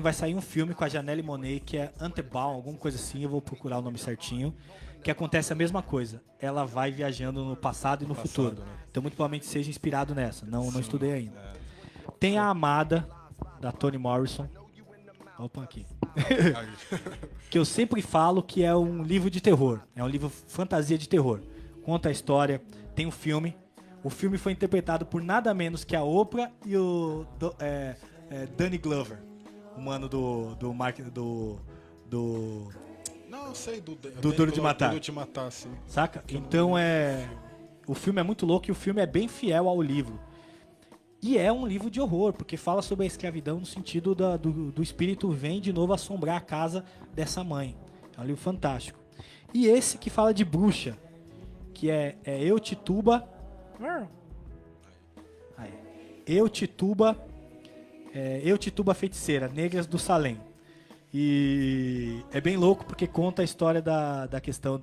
vai sair um filme com a Janelle Monáe, que é Antebal, alguma coisa assim, eu vou procurar o nome certinho, que acontece a mesma coisa. Ela vai viajando no passado e no futuro. Né? Então, muito provavelmente seja inspirado nessa. Não estudei ainda. Tem a Amada, da Toni Morrison. Opa, aqui. Que eu sempre falo que é um livro de terror. É um livro fantasia de terror. Conta a história, tem um filme. O filme foi interpretado por nada menos que a Oprah e o Danny Glover, o mano do Não, eu sei do Duro de Matar. Duro de Matar, sim. Saca? Então o filme é muito louco e o filme é bem fiel ao livro. E é um livro de horror, porque fala sobre a escravidão no sentido do espírito vem de novo assombrar a casa dessa mãe. É um livro fantástico. E esse que fala de bruxa, que é Eutituba. Eutituba Feiticeira, Negras do Salém. E é bem louco porque conta a história da questão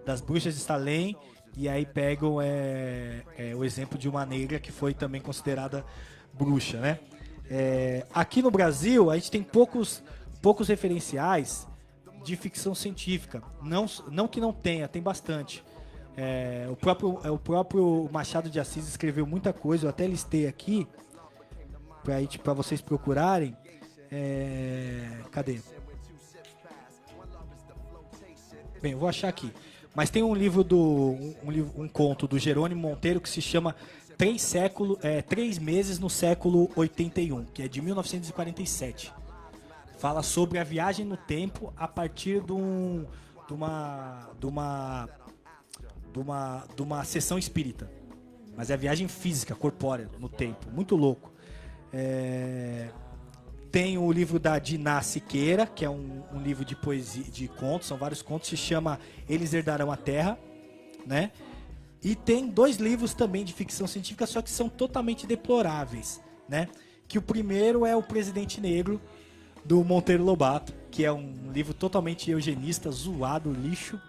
das bruxas de Salém. E aí pegam o exemplo de uma negra que foi também considerada bruxa, né? Aqui no Brasil a gente tem poucos referenciais de ficção científica. Não que não tenha, tem bastante. O próprio Machado de Assis escreveu muita coisa, eu até listei aqui para vocês procurarem. Cadê? Bem, eu vou achar aqui. Mas tem um livro um conto do Jerônimo Monteiro que se chama 3 meses no século 81, que é de 1947. Fala sobre a viagem no tempo a partir de uma sessão espírita. Mas é a viagem física, corpórea, no tempo. Muito louco. Tem o livro da Diná Siqueira, que é um livro de poesia, de contos, são vários contos, se chama Eles Herdarão a Terra, né? E tem 2 livros também de ficção científica, só que são totalmente deploráveis, né? Que o primeiro é O Presidente Negro, do Monteiro Lobato, que é um livro totalmente eugenista, zoado, lixo,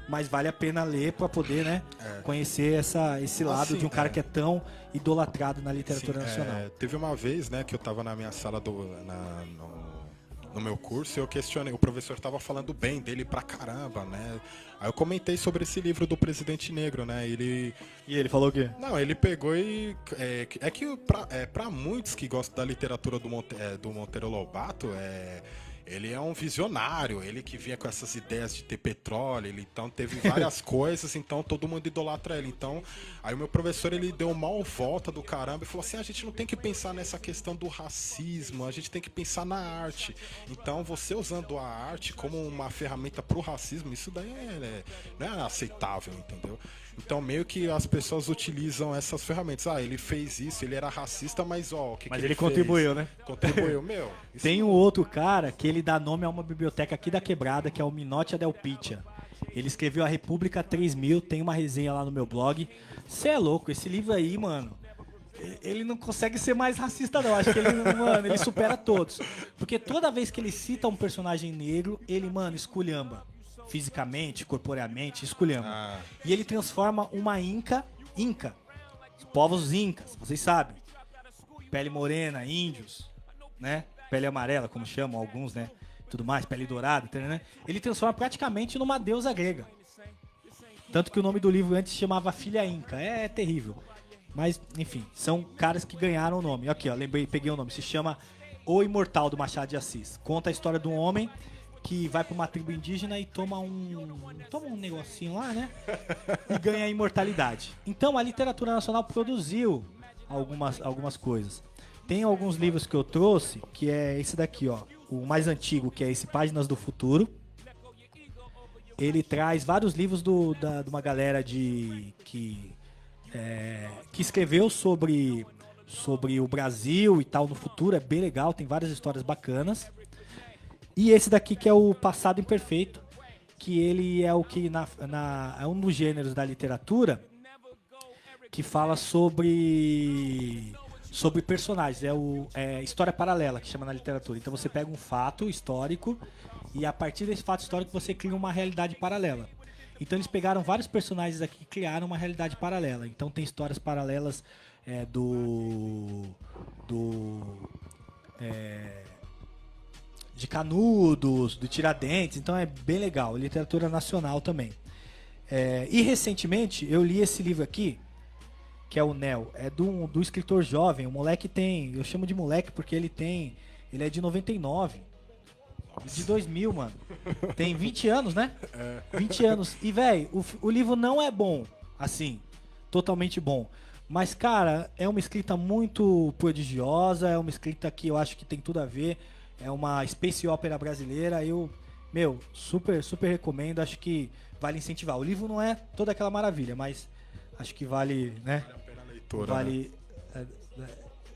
mas vale a pena ler para poder, né, conhecer esse lado de um cara que é tão idolatrado na literatura nacional. Teve uma vez, né, que eu estava na minha sala no meu curso e eu questionei, o professor estava falando bem dele pra caramba, né? Aí eu comentei sobre esse livro do Presidente Negro, né? E ele falou o quê? Não, ele pegou e... que pra muitos que gostam da literatura do Monteiro Lobato, ele é um visionário, ele que vinha com essas ideias de ter petróleo, ele então teve várias coisas, então todo mundo idolatra ele. Então, aí o meu professor, ele deu uma volta do caramba e falou assim, a gente não tem que pensar nessa questão do racismo, a gente tem que pensar na arte. Então, você usando a arte como uma ferramenta pro racismo, isso daí não é aceitável, entendeu? Então, meio que as pessoas utilizam essas ferramentas. Ele fez isso, ele era racista, mas o que mas ele contribuiu, fez? Né? Contribuiu, meu. Tem um outro cara que ele dá nome a uma biblioteca aqui da Quebrada, que é o Minotia del Pitia. Ele escreveu A República 3000, tem uma resenha lá no meu blog. Cê é louco, esse livro aí, mano, ele não consegue ser mais racista não. Acho que ele supera todos. Porque toda vez que ele cita um personagem negro, ele, esculhamba. Fisicamente, corporeamente, esculhamba. E ele transforma uma inca Os povos incas, vocês sabem. Pele morena, índios, né? Pele amarela, como chamam alguns, né? Tudo mais, pele dourada, né? Ele transforma praticamente numa deusa grega. Tanto que o nome do livro antes se chamava Filha Inca. É terrível. Mas, enfim, são caras que ganharam o nome. Aqui, ó, lembrei, peguei o nome. Se chama O Imortal, do Machado de Assis. Conta a história de um homem que vai pra uma tribo indígena e toma um negocinho lá, né? E ganha a imortalidade. Então, a literatura nacional produziu algumas coisas. Tem alguns livros que eu trouxe, que é esse daqui, ó. O mais antigo, que é esse Páginas do Futuro. Ele traz vários livros de uma galera que escreveu sobre o Brasil e tal no futuro. É bem legal, tem várias histórias bacanas. E esse daqui que é o Passado Imperfeito, que ele é o que é um dos gêneros da literatura que fala sobre personagens. É história paralela, que chama na literatura. Então você pega um fato histórico e a partir desse fato histórico você cria uma realidade paralela. Então eles pegaram vários personagens aqui e criaram uma realidade paralela. Então tem histórias paralelas de Canudos, do Tiradentes. Então é bem legal. Literatura nacional também. E recentemente eu li esse livro aqui, que é o Neo. É do escritor jovem. O moleque tem... Eu chamo de moleque porque ele é de 99. De 2000, mano. Tem 20 anos, né? 20 anos. E, velho, o livro não é bom, assim, totalmente bom. Mas, cara, é uma escrita muito prodigiosa, é uma escrita que eu acho que tem tudo a ver. É uma space opera brasileira. Super, super recomendo. Acho que vale incentivar. O livro não é toda aquela maravilha, mas acho que vale, né? Vale a pena a leitura, vale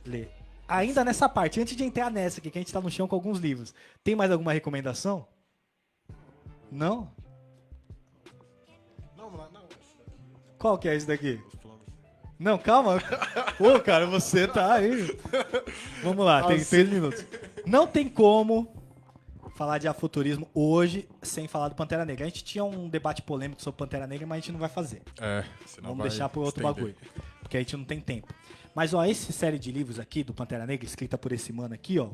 ler. Ainda nessa parte, antes de entrar nessa aqui, que a gente tá no chão com alguns livros, tem mais alguma recomendação? Não? Não. Qual que é esse daqui? Não, calma. Pô, cara, você tá aí. Vamos lá, tem 3 minutos. Não tem como falar de afuturismo hoje sem falar do Pantera Negra. A gente tinha um debate polêmico sobre Pantera Negra, mas a gente não vai fazer. Senão Vamos vai deixar pro outro estender. bagulho. Porque a gente não tem tempo. Mas, ó, essa série de livros aqui, do Pantera Negra, escrita por esse mano aqui, ó,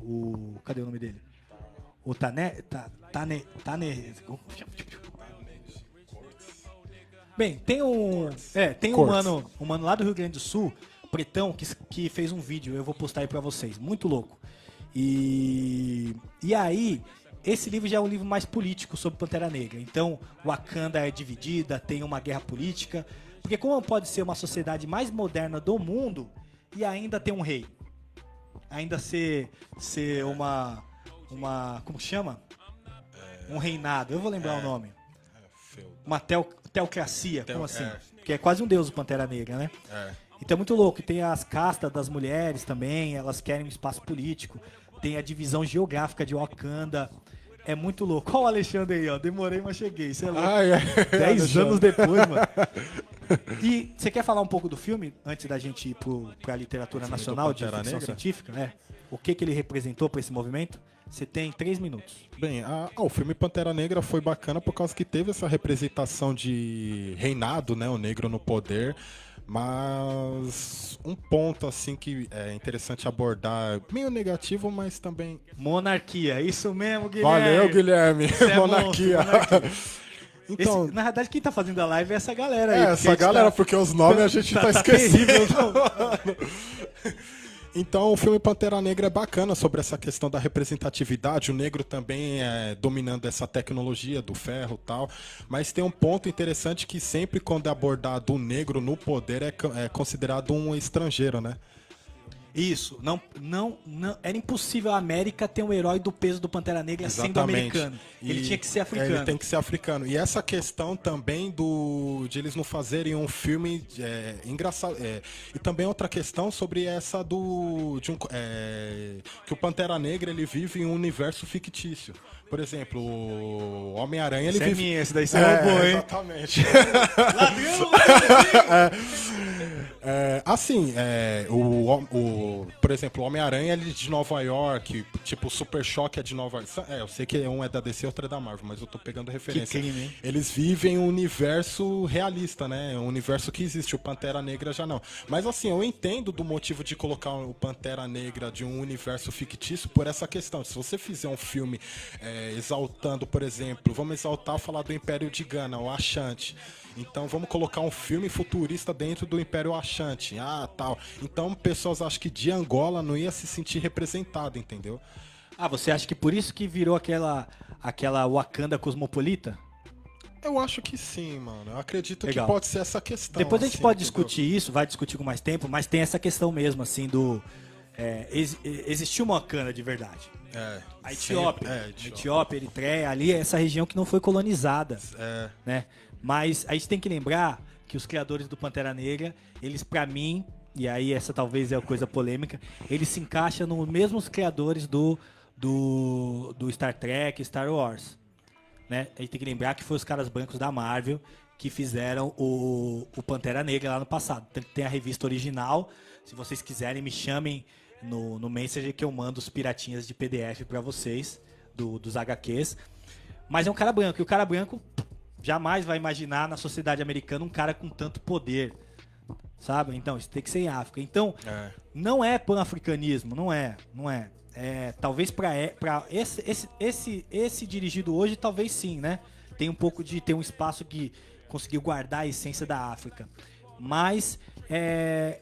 cadê o nome dele? O Tane... Bem, tem um mano lá do Rio Grande do Sul, pretão, que fez um vídeo, eu vou postar aí pra vocês, muito louco. E aí, esse livro já é um livro mais político sobre Pantera Negra. Então, Wakanda é dividida, tem uma guerra política, porque como pode ser uma sociedade mais moderna do mundo e ainda ter um rei? Ainda ser uma como chama? Um reinado, eu vou lembrar o nome. Uma teocracia, como assim? Que é quase um deus do Pantera Negra, né? Então é muito louco. Tem as castas das mulheres também, elas querem um espaço político. Tem a divisão geográfica de Wakanda. É muito louco. Olha o Alexandre aí, ó. Demorei, mas cheguei. Você é louco. 10 anos depois, mano. E você quer falar um pouco do filme, antes da gente ir pra literatura nacional de ficção científica, né? O que ele representou para esse movimento? Você tem 3 minutos. Bem, o filme Pantera Negra foi bacana por causa que teve essa representação de reinado, né? O negro no poder. Mas um ponto assim que é interessante abordar, meio negativo, mas também... Monarquia, isso mesmo, Guilherme. Valeu, Guilherme. Monarquia. Então, na verdade, quem tá fazendo a live é essa galera aí. Essa galera, porque os nomes a gente tá esquecendo. Então, o filme Pantera Negra é bacana sobre essa questão da representatividade. O negro também dominando essa tecnologia do ferro e tal. Mas tem um ponto interessante que sempre quando é abordado o negro no poder é considerado um estrangeiro, né? Isso, não, era impossível a América ter um herói do peso do Pantera Negra sendo americano. Ele tinha que ser africano. Ele tem que ser africano. E essa questão também de eles não fazerem um filme engraçado. E também outra questão sobre essa que o Pantera Negra ele vive em um universo fictício. Por exemplo, o Homem-Aranha ele vive. Esse daí você roubou, hein? Exatamente. Por exemplo, o Homem-Aranha ele é de Nova York, tipo, o Super Choque é de Nova York. Eu sei que um é da DC e outro é da Marvel, mas eu tô pegando referência. Que crime, hein? Eles vivem um universo realista, né? Um universo que existe, o Pantera Negra já não. Mas assim, eu entendo do motivo de colocar o Pantera Negra de um universo fictício por essa questão. Se você fizer um filme exaltando, por exemplo, vamos falar do Império de Gana, o Ashanti. Então vamos colocar um filme futurista dentro do Império Ashanti. Tal. Então pessoas acham que de Angola não ia se sentir representado, entendeu? Você acha que por isso que virou aquela Wakanda cosmopolita? Eu acho que sim, mano. Eu acredito Legal. que pode ser essa questão. Depois a gente pode entendeu? discutir isso, vai discutir com mais tempo, mas tem essa questão mesmo, assim, do... existiu uma Wakanda de verdade. A Etiópia, Eritreia, ali é essa região que não foi colonizada, né? Mas a gente tem que lembrar que os criadores do Pantera Negra, eles pra mim, e aí essa talvez é a coisa polêmica, eles se encaixam nos mesmos criadores do Star Trek, Star Wars, né? A gente tem que lembrar que foi os caras brancos da Marvel que fizeram o Pantera Negra lá no passado. Tem a revista original, se vocês quiserem me chamem no Messenger que eu mando os piratinhas de PDF pra vocês, dos HQs. Mas é um cara branco, e o cara branco jamais vai imaginar na sociedade americana um cara com tanto poder, sabe? Então, isso tem que ser em África. Então, não é pan-africanismo, não é. Talvez para esse dirigido hoje, talvez sim, né? Tem um pouco de ter um espaço que conseguiu guardar a essência da África. Mas é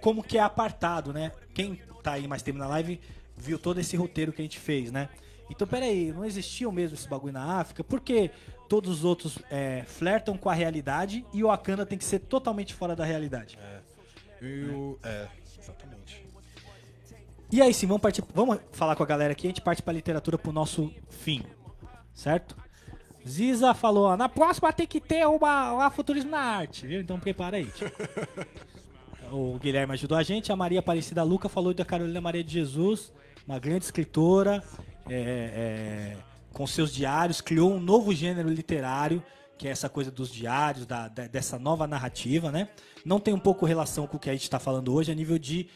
como que é apartado, né? Quem tá aí mais tempo na live viu todo esse roteiro que a gente fez, né? Então, peraí, não existia mesmo esse bagulho na África? Por que todos os outros flertam com a realidade e o Wakanda tem que ser totalmente fora da realidade? Exatamente. E aí, sim, vamos falar com a galera aqui, a gente parte pra literatura pro nosso fim, certo? Ziza falou, na próxima tem que ter uma futurismo na arte, viu? Então prepara aí. O Guilherme ajudou a gente, a Maria Aparecida Luca falou da Carolina Maria de Jesus, uma grande escritora, com seus diários, criou um novo gênero literário, que é essa coisa dos diários, dessa nova narrativa, né? Não tem um pouco relação com o que a gente está falando hoje a nível de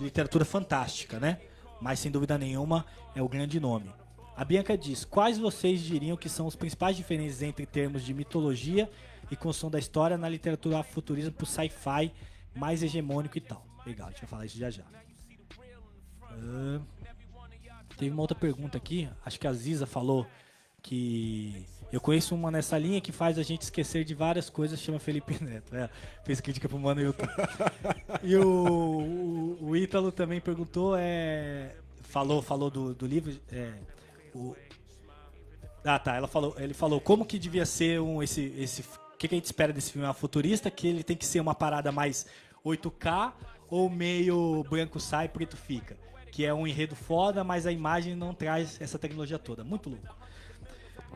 literatura fantástica, né? Mas sem dúvida nenhuma é o grande nome. A Bianca diz, quais vocês diriam que são os principais diferenças entre termos de mitologia e construção da história na literatura afrofuturista pro sci-fi mais hegemônico e tal? Legal, a gente vai falar isso já já. Teve uma outra pergunta aqui, acho que a Ziza falou que eu conheço uma nessa linha que faz a gente esquecer de várias coisas, chama Felipe Neto. Fez crítica pro Mano YouTube. E o Ítalo também perguntou, falou do livro. Ele falou como que devia ser o que a gente espera desse filme futurista, que ele tem que ser uma parada mais 8K ou meio branco sai, preto fica. Que é um enredo foda, mas a imagem não traz essa tecnologia toda. Muito louco.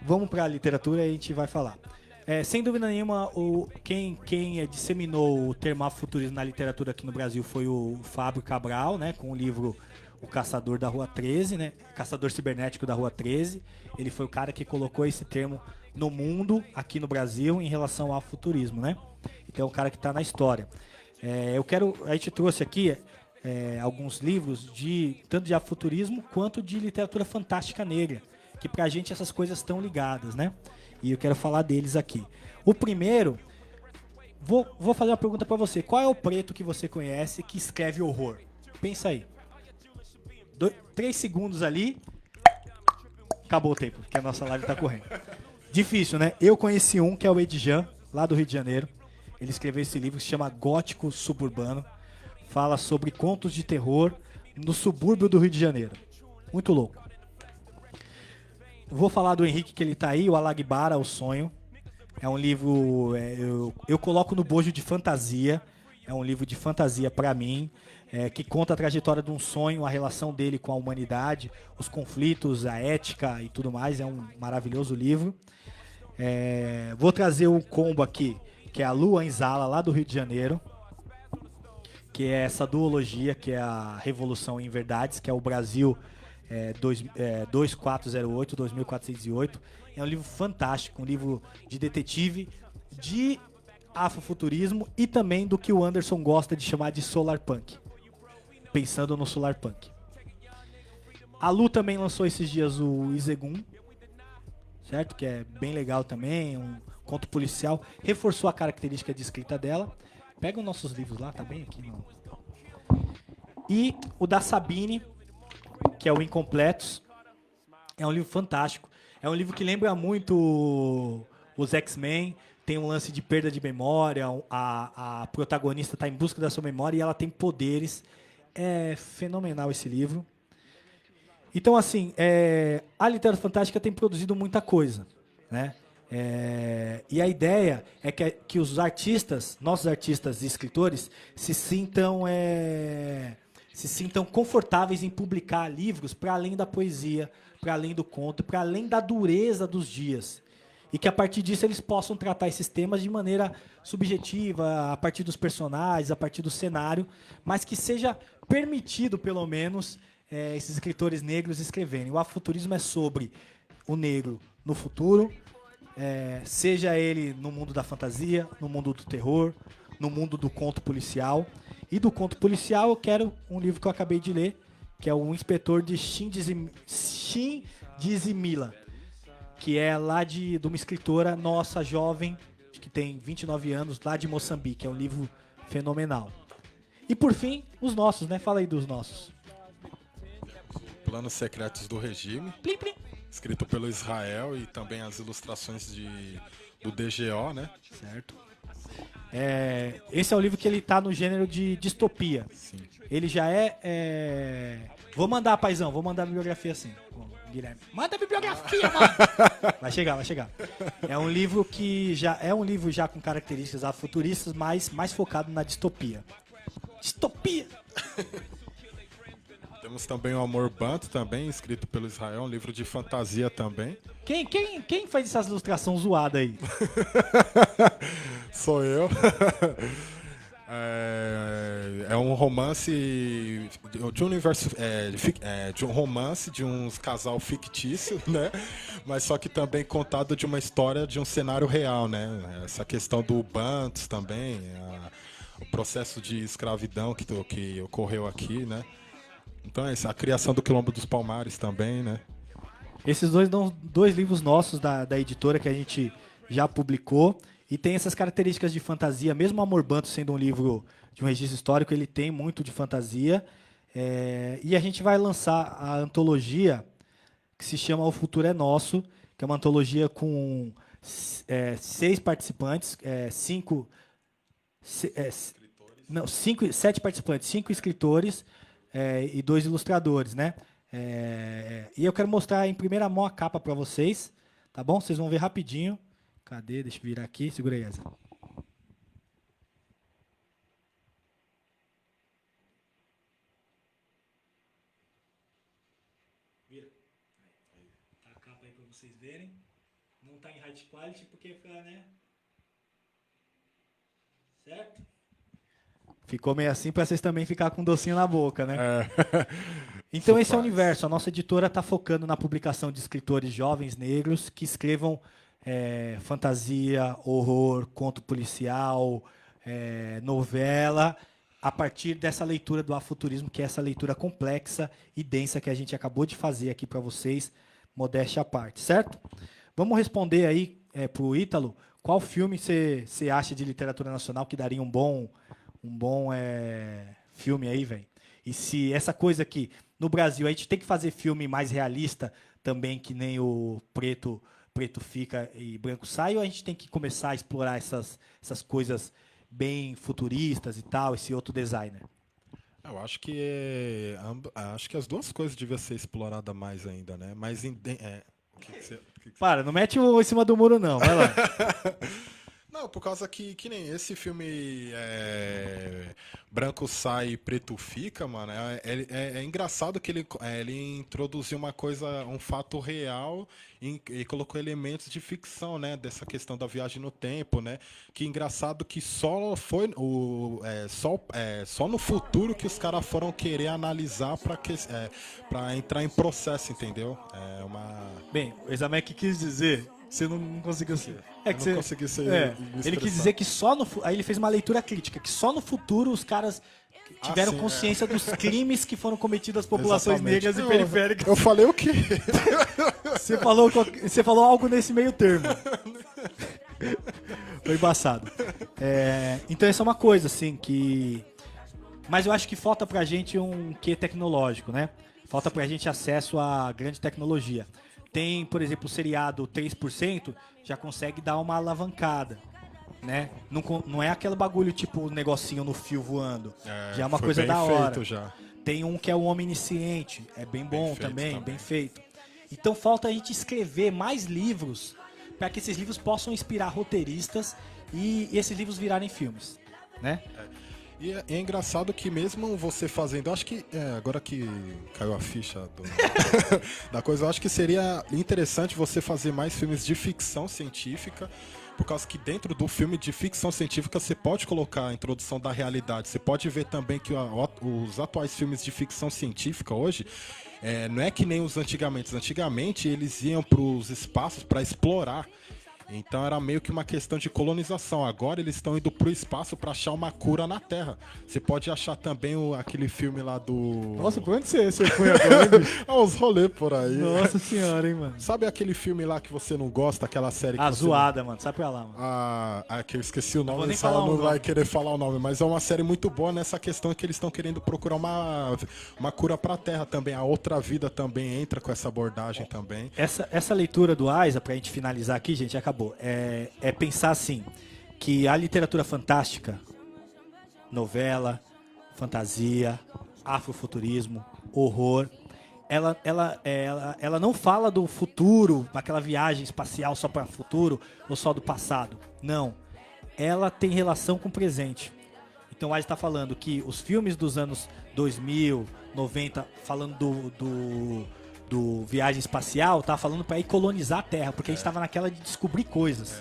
Vamos pra literatura e a gente vai falar. Sem dúvida nenhuma, quem disseminou o termo afrofuturismo na literatura aqui no Brasil foi o Fábio Cabral, né, com o livro O Caçador da Rua 13, né, Caçador Cibernético da Rua 13. Ele foi o cara que colocou esse termo no mundo, aqui no Brasil, em relação ao futurismo, né? Então é um cara que está na história. A gente trouxe aqui alguns livros tanto de afrofuturismo quanto de literatura fantástica negra, que pra gente essas coisas estão ligadas, né? E eu quero falar deles aqui. O primeiro, vou fazer uma pergunta pra você. Qual é o preto que você conhece que escreve horror? Pensa aí. 3 segundos ali, acabou o tempo, porque a nossa live tá correndo. Difícil, né? Eu conheci um que é o Edjan, lá do Rio de Janeiro. Ele escreveu esse livro que se chama Gótico Suburbano. Fala sobre contos de terror no subúrbio do Rio de Janeiro. Muito louco. Vou falar do Henrique, que ele tá aí, o Alagbara, O Sonho. É um livro, eu coloco no bojo de fantasia. É um livro de fantasia pra mim, que conta a trajetória de um sonho, a relação dele com a humanidade, os conflitos, a ética e tudo mais. É um maravilhoso livro. Vou trazer o combo aqui, que é a Lua Anzala, lá do Rio de Janeiro, que é essa duologia, que é a Revolução em Verdades, que é o Brasil 2408, 2408. É um livro fantástico, um livro de detetive, de afrofuturismo e também do que o Anderson gosta de chamar de solarpunk. Pensando no solarpunk. A Lu também lançou esses dias o Izegun, certo? Que é bem legal também, um conto policial. Reforçou a característica de escrita dela. Pega os nossos livros lá, tá bem aqui, não. E o da Sabine, que é o Incompletos. É um livro fantástico. É um livro que lembra muito os X-Men. Tem um lance de perda de memória. A protagonista está em busca da sua memória e ela tem poderes. É fenomenal esse livro. Então, assim, a literatura fantástica tem produzido muita coisa, né? E a ideia é que os artistas, nossos artistas e escritores, se sintam confortáveis em publicar livros para além da poesia, para além do conto, para além da dureza dos dias. E que a partir disso eles possam tratar esses temas de maneira subjetiva, a partir dos personagens, a partir do cenário, mas que seja permitido, pelo menos, esses escritores negros escreverem. O afrofuturismo é sobre o negro no futuro, seja ele no mundo da fantasia, no mundo do terror, no mundo do conto policial. E do conto policial eu quero um livro que eu acabei de ler, que é o Inspetor de Shin Dizimila, que é lá de uma escritora nossa, jovem, que tem 29 anos, lá de Moçambique. É um livro fenomenal. E por fim, os nossos, né? Fala aí dos nossos. Planos Secretos do Regime, Plim, plim. escrito pelo Israel, e também as ilustrações do DGO, né? Certo. Esse é um livro que ele tá no gênero de distopia. Sim. Ele já Vou mandar, paizão, vou mandar a bibliografia assim. Guilherme, manda a bibliografia, mano! Vai chegar. É um livro que já com características afrofuturistas, mas mais focado na distopia. Distopia! Temos também o Amor Banto, também, escrito pelo Israel, um livro de fantasia também. Quem faz essas ilustrações zoadas aí? Sou eu. É um romance de um universo, de um romance de um casal fictício, né? Mas só que também contado de uma história de um cenário real, né? Essa questão do Bantus também, o processo de escravidão que ocorreu aqui, né? Então a criação do Quilombo dos Palmares também, né? Esses dois livros nossos da editora que a gente já publicou e tem essas características de fantasia, mesmo Amor Banto sendo um livro de um registro histórico, ele tem muito de fantasia. E a gente vai lançar a antologia que se chama O Futuro é Nosso, que é uma antologia com 6 participantes, 7 participantes, 5 escritores e 2 ilustradores, né? E eu quero mostrar em primeira mão a capa para vocês, tá bom? Vocês vão ver rapidinho. Cadê? Deixa eu virar aqui. Segura aí, Eza. Vira. Tá a capa aí para vocês verem. Não tá em high quality porque fica, né? Certo? Ficou meio assim para vocês também ficar com um docinho na boca, né? Então esse é o universo. A nossa editora está focando na publicação de escritores jovens negros que escrevam fantasia, horror, conto policial, novela, a partir dessa leitura do afrofuturismo, que é essa leitura complexa e densa que a gente acabou de fazer aqui para vocês, modéstia à parte, certo? Vamos responder aí para o Ítalo, qual filme você acha de literatura nacional que daria um bom filme aí, velho? E se essa coisa aqui, no Brasil, a gente tem que fazer filme mais realista também, que nem o preto fica e branco sai, ou a gente tem que começar a explorar essas coisas bem futuristas e tal, esse outro designer? Eu acho que as duas coisas deviam ser exploradas mais ainda, né? Mas Para, não mete em cima do muro não, vai lá. Não, por causa que nem esse filme Branco Sai e Preto Fica, mano, é engraçado que ele introduziu uma coisa, um fato real e colocou elementos de ficção, né, dessa questão da viagem no tempo, né, que engraçado que só foi só no futuro que os caras foram querer analisar para entrar em processo, entendeu? Bem, o Examec quis dizer Você não conseguiu ser. Eu não consegui ser. Me Ele quis expressar. dizer que aí ele fez uma leitura crítica, que só no futuro os caras tiveram sim, consciência dos crimes que foram cometidos às populações Exatamente. negras e periféricas. Eu falei o quê? Você falou algo nesse meio termo. Foi embaçado. Então essa é uma coisa, assim, que... Mas eu acho que falta pra gente um quê tecnológico, né? Falta pra gente acesso à grande tecnologia. Tem, por exemplo, o seriado 3%, já consegue dar uma alavancada, né? Não é aquele bagulho tipo negocinho no fio voando. Já é uma foi coisa bem da hora. feito já. Tem um que é o Homem Onisciente, é bem bom feito também, bem feito. Então falta a gente escrever mais livros para que esses livros possam inspirar roteiristas e esses livros virarem filmes, né? E é engraçado que mesmo você fazendo, eu acho que, agora que caiu a ficha da coisa, eu acho que seria interessante você fazer mais filmes de ficção científica, por causa que dentro do filme de ficção científica você pode colocar a introdução da realidade, você pode ver também que os atuais filmes de ficção científica hoje, não é que nem os antigamente eles iam para os espaços para explorar. Então era meio que uma questão de colonização. Agora eles estão indo pro espaço para achar uma cura na Terra. Você pode achar também aquele filme lá do... Nossa, por onde você foi agora, bicho? Os rolês por aí. Nossa senhora, hein, mano. Sabe aquele filme lá que você não gosta, aquela série que você Zoada, mano. Sai pra lá, mano. que eu esqueci o vou nome, nem você falar não o vai nome. querer falar o nome, mas é uma série muito boa nessa questão que eles estão querendo procurar uma cura pra Terra também. A outra vida também entra com essa abordagem também. Essa leitura do Aiza, pra gente finalizar aqui, gente, acabou. É pensar assim, que a literatura fantástica, novela, fantasia, afrofuturismo, horror, ela não fala do futuro, aquela viagem espacial só para o futuro ou só do passado. Não. Ela tem relação com o presente. Então o Aiza está falando que os filmes dos anos 2000, 90, falando do viagem espacial, tá falando para ir colonizar a Terra, porque a gente estava naquela de descobrir coisas.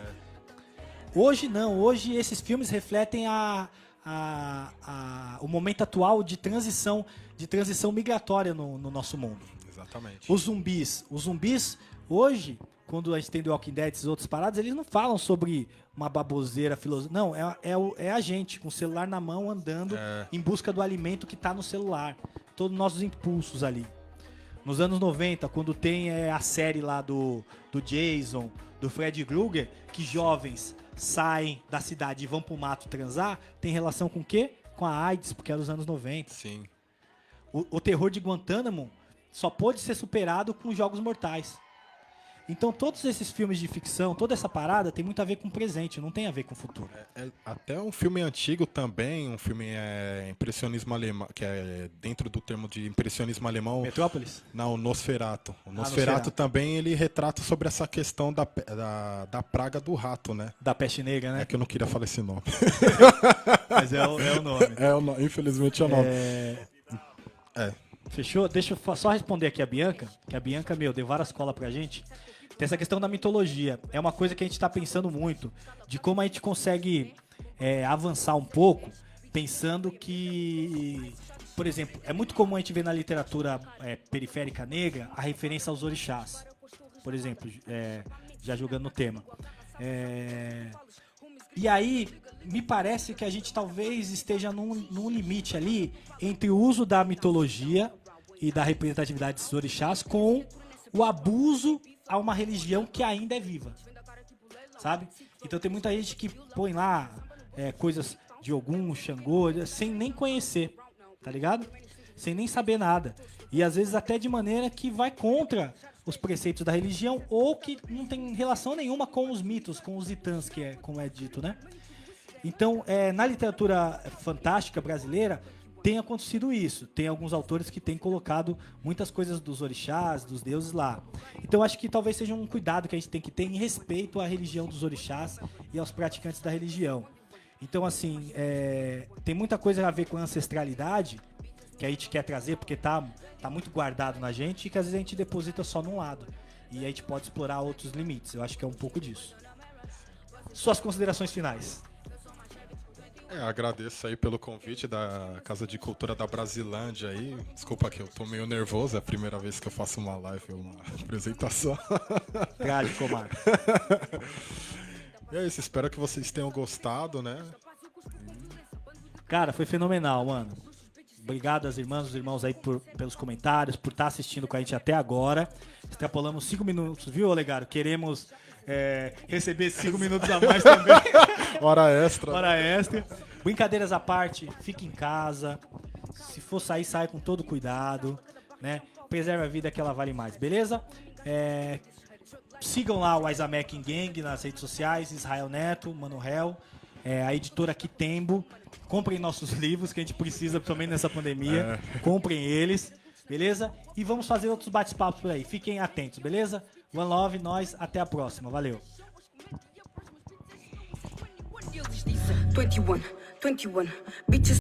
Hoje não, hoje esses filmes refletem o momento atual de transição migratória no nosso mundo. Exatamente. Os zumbis hoje, quando a gente tem The Walking Dead e esses outros paradas, eles não falam sobre uma baboseira filosófica. Não, é a gente com o celular na mão andando em busca do alimento que está no celular. Todos os nossos impulsos ali. Nos anos 90, quando tem a série lá do Jason, do Fred Krueger, que jovens saem da cidade e vão pro mato transar, tem relação com o quê? Com a AIDS, porque é dos anos 90. Sim. O terror de Guantánamo só pôde ser superado com Jogos Mortais. Então todos esses filmes de ficção, toda essa parada tem muito a ver com o presente, não tem a ver com o futuro. Até um filme antigo também, um filme impressionismo alemão, que é dentro do termo de impressionismo alemão. Metrópolis? Não, Nosferatu. O Nosferatu Nosferatu também ele retrata sobre essa questão da praga do rato, né? Da peste negra, né? É que eu não queria falar esse nome. Mas é o nome. Infelizmente é o nome. Fechou? Deixa eu só responder aqui a Bianca, que a Bianca, deu várias colas pra gente. Tem essa questão da mitologia. É uma coisa que a gente tá pensando muito, de como a gente consegue avançar um pouco, pensando que, por exemplo, é muito comum a gente ver na literatura periférica negra a referência aos orixás. Por exemplo, já jogando no tema. E aí, me parece que a gente talvez esteja num limite ali entre o uso da mitologia e da representatividade dos orixás com o abuso a uma religião que ainda é viva, sabe? Então tem muita gente que põe lá coisas de Ogum, Xangô, sem nem conhecer, tá ligado? Sem nem saber nada. E às vezes até de maneira que vai contra os preceitos da religião ou que não tem relação nenhuma com os mitos, com os itãs, que é como é dito, né? Então, na literatura fantástica brasileira, tem acontecido isso. Tem alguns autores que têm colocado muitas coisas dos orixás, dos deuses lá. Então, acho que talvez seja um cuidado que a gente tem que ter em respeito à religião dos orixás e aos praticantes da religião. Então, assim, tem muita coisa a ver com a ancestralidade que a gente quer trazer, porque tá muito guardado na gente e que às vezes a gente deposita só num lado. E a gente pode explorar outros limites. Eu acho que é um pouco disso. Suas considerações finais. Agradeço aí pelo convite da Casa de Cultura da Brasilândia aí. Desculpa que eu tô meio nervoso, é a primeira vez que eu faço uma live, uma apresentação. Trágico, Marco. E é isso, espero que vocês tenham gostado, né? Cara, foi fenomenal, mano. Obrigado às irmãs, os irmãos aí pelos comentários, por estar assistindo com a gente até agora. Extrapolamos 5 minutos, viu, Olegário? Queremos receber 5 minutos a mais também. Hora extra. Hora extra. Brincadeiras à parte, fique em casa. Se for sair, sai com todo cuidado, né? Preserve a vida que ela vale mais, beleza? Sigam lá o Isamek Gang nas redes sociais, Israel Neto, Mano Hell, a editora Quitembo. Comprem nossos livros que a gente precisa, principalmente nessa pandemia. Comprem eles, beleza? E vamos fazer outros bate-papos por aí. Fiquem atentos, beleza? One Love, nós, até a próxima. Valeu. 21, bitches.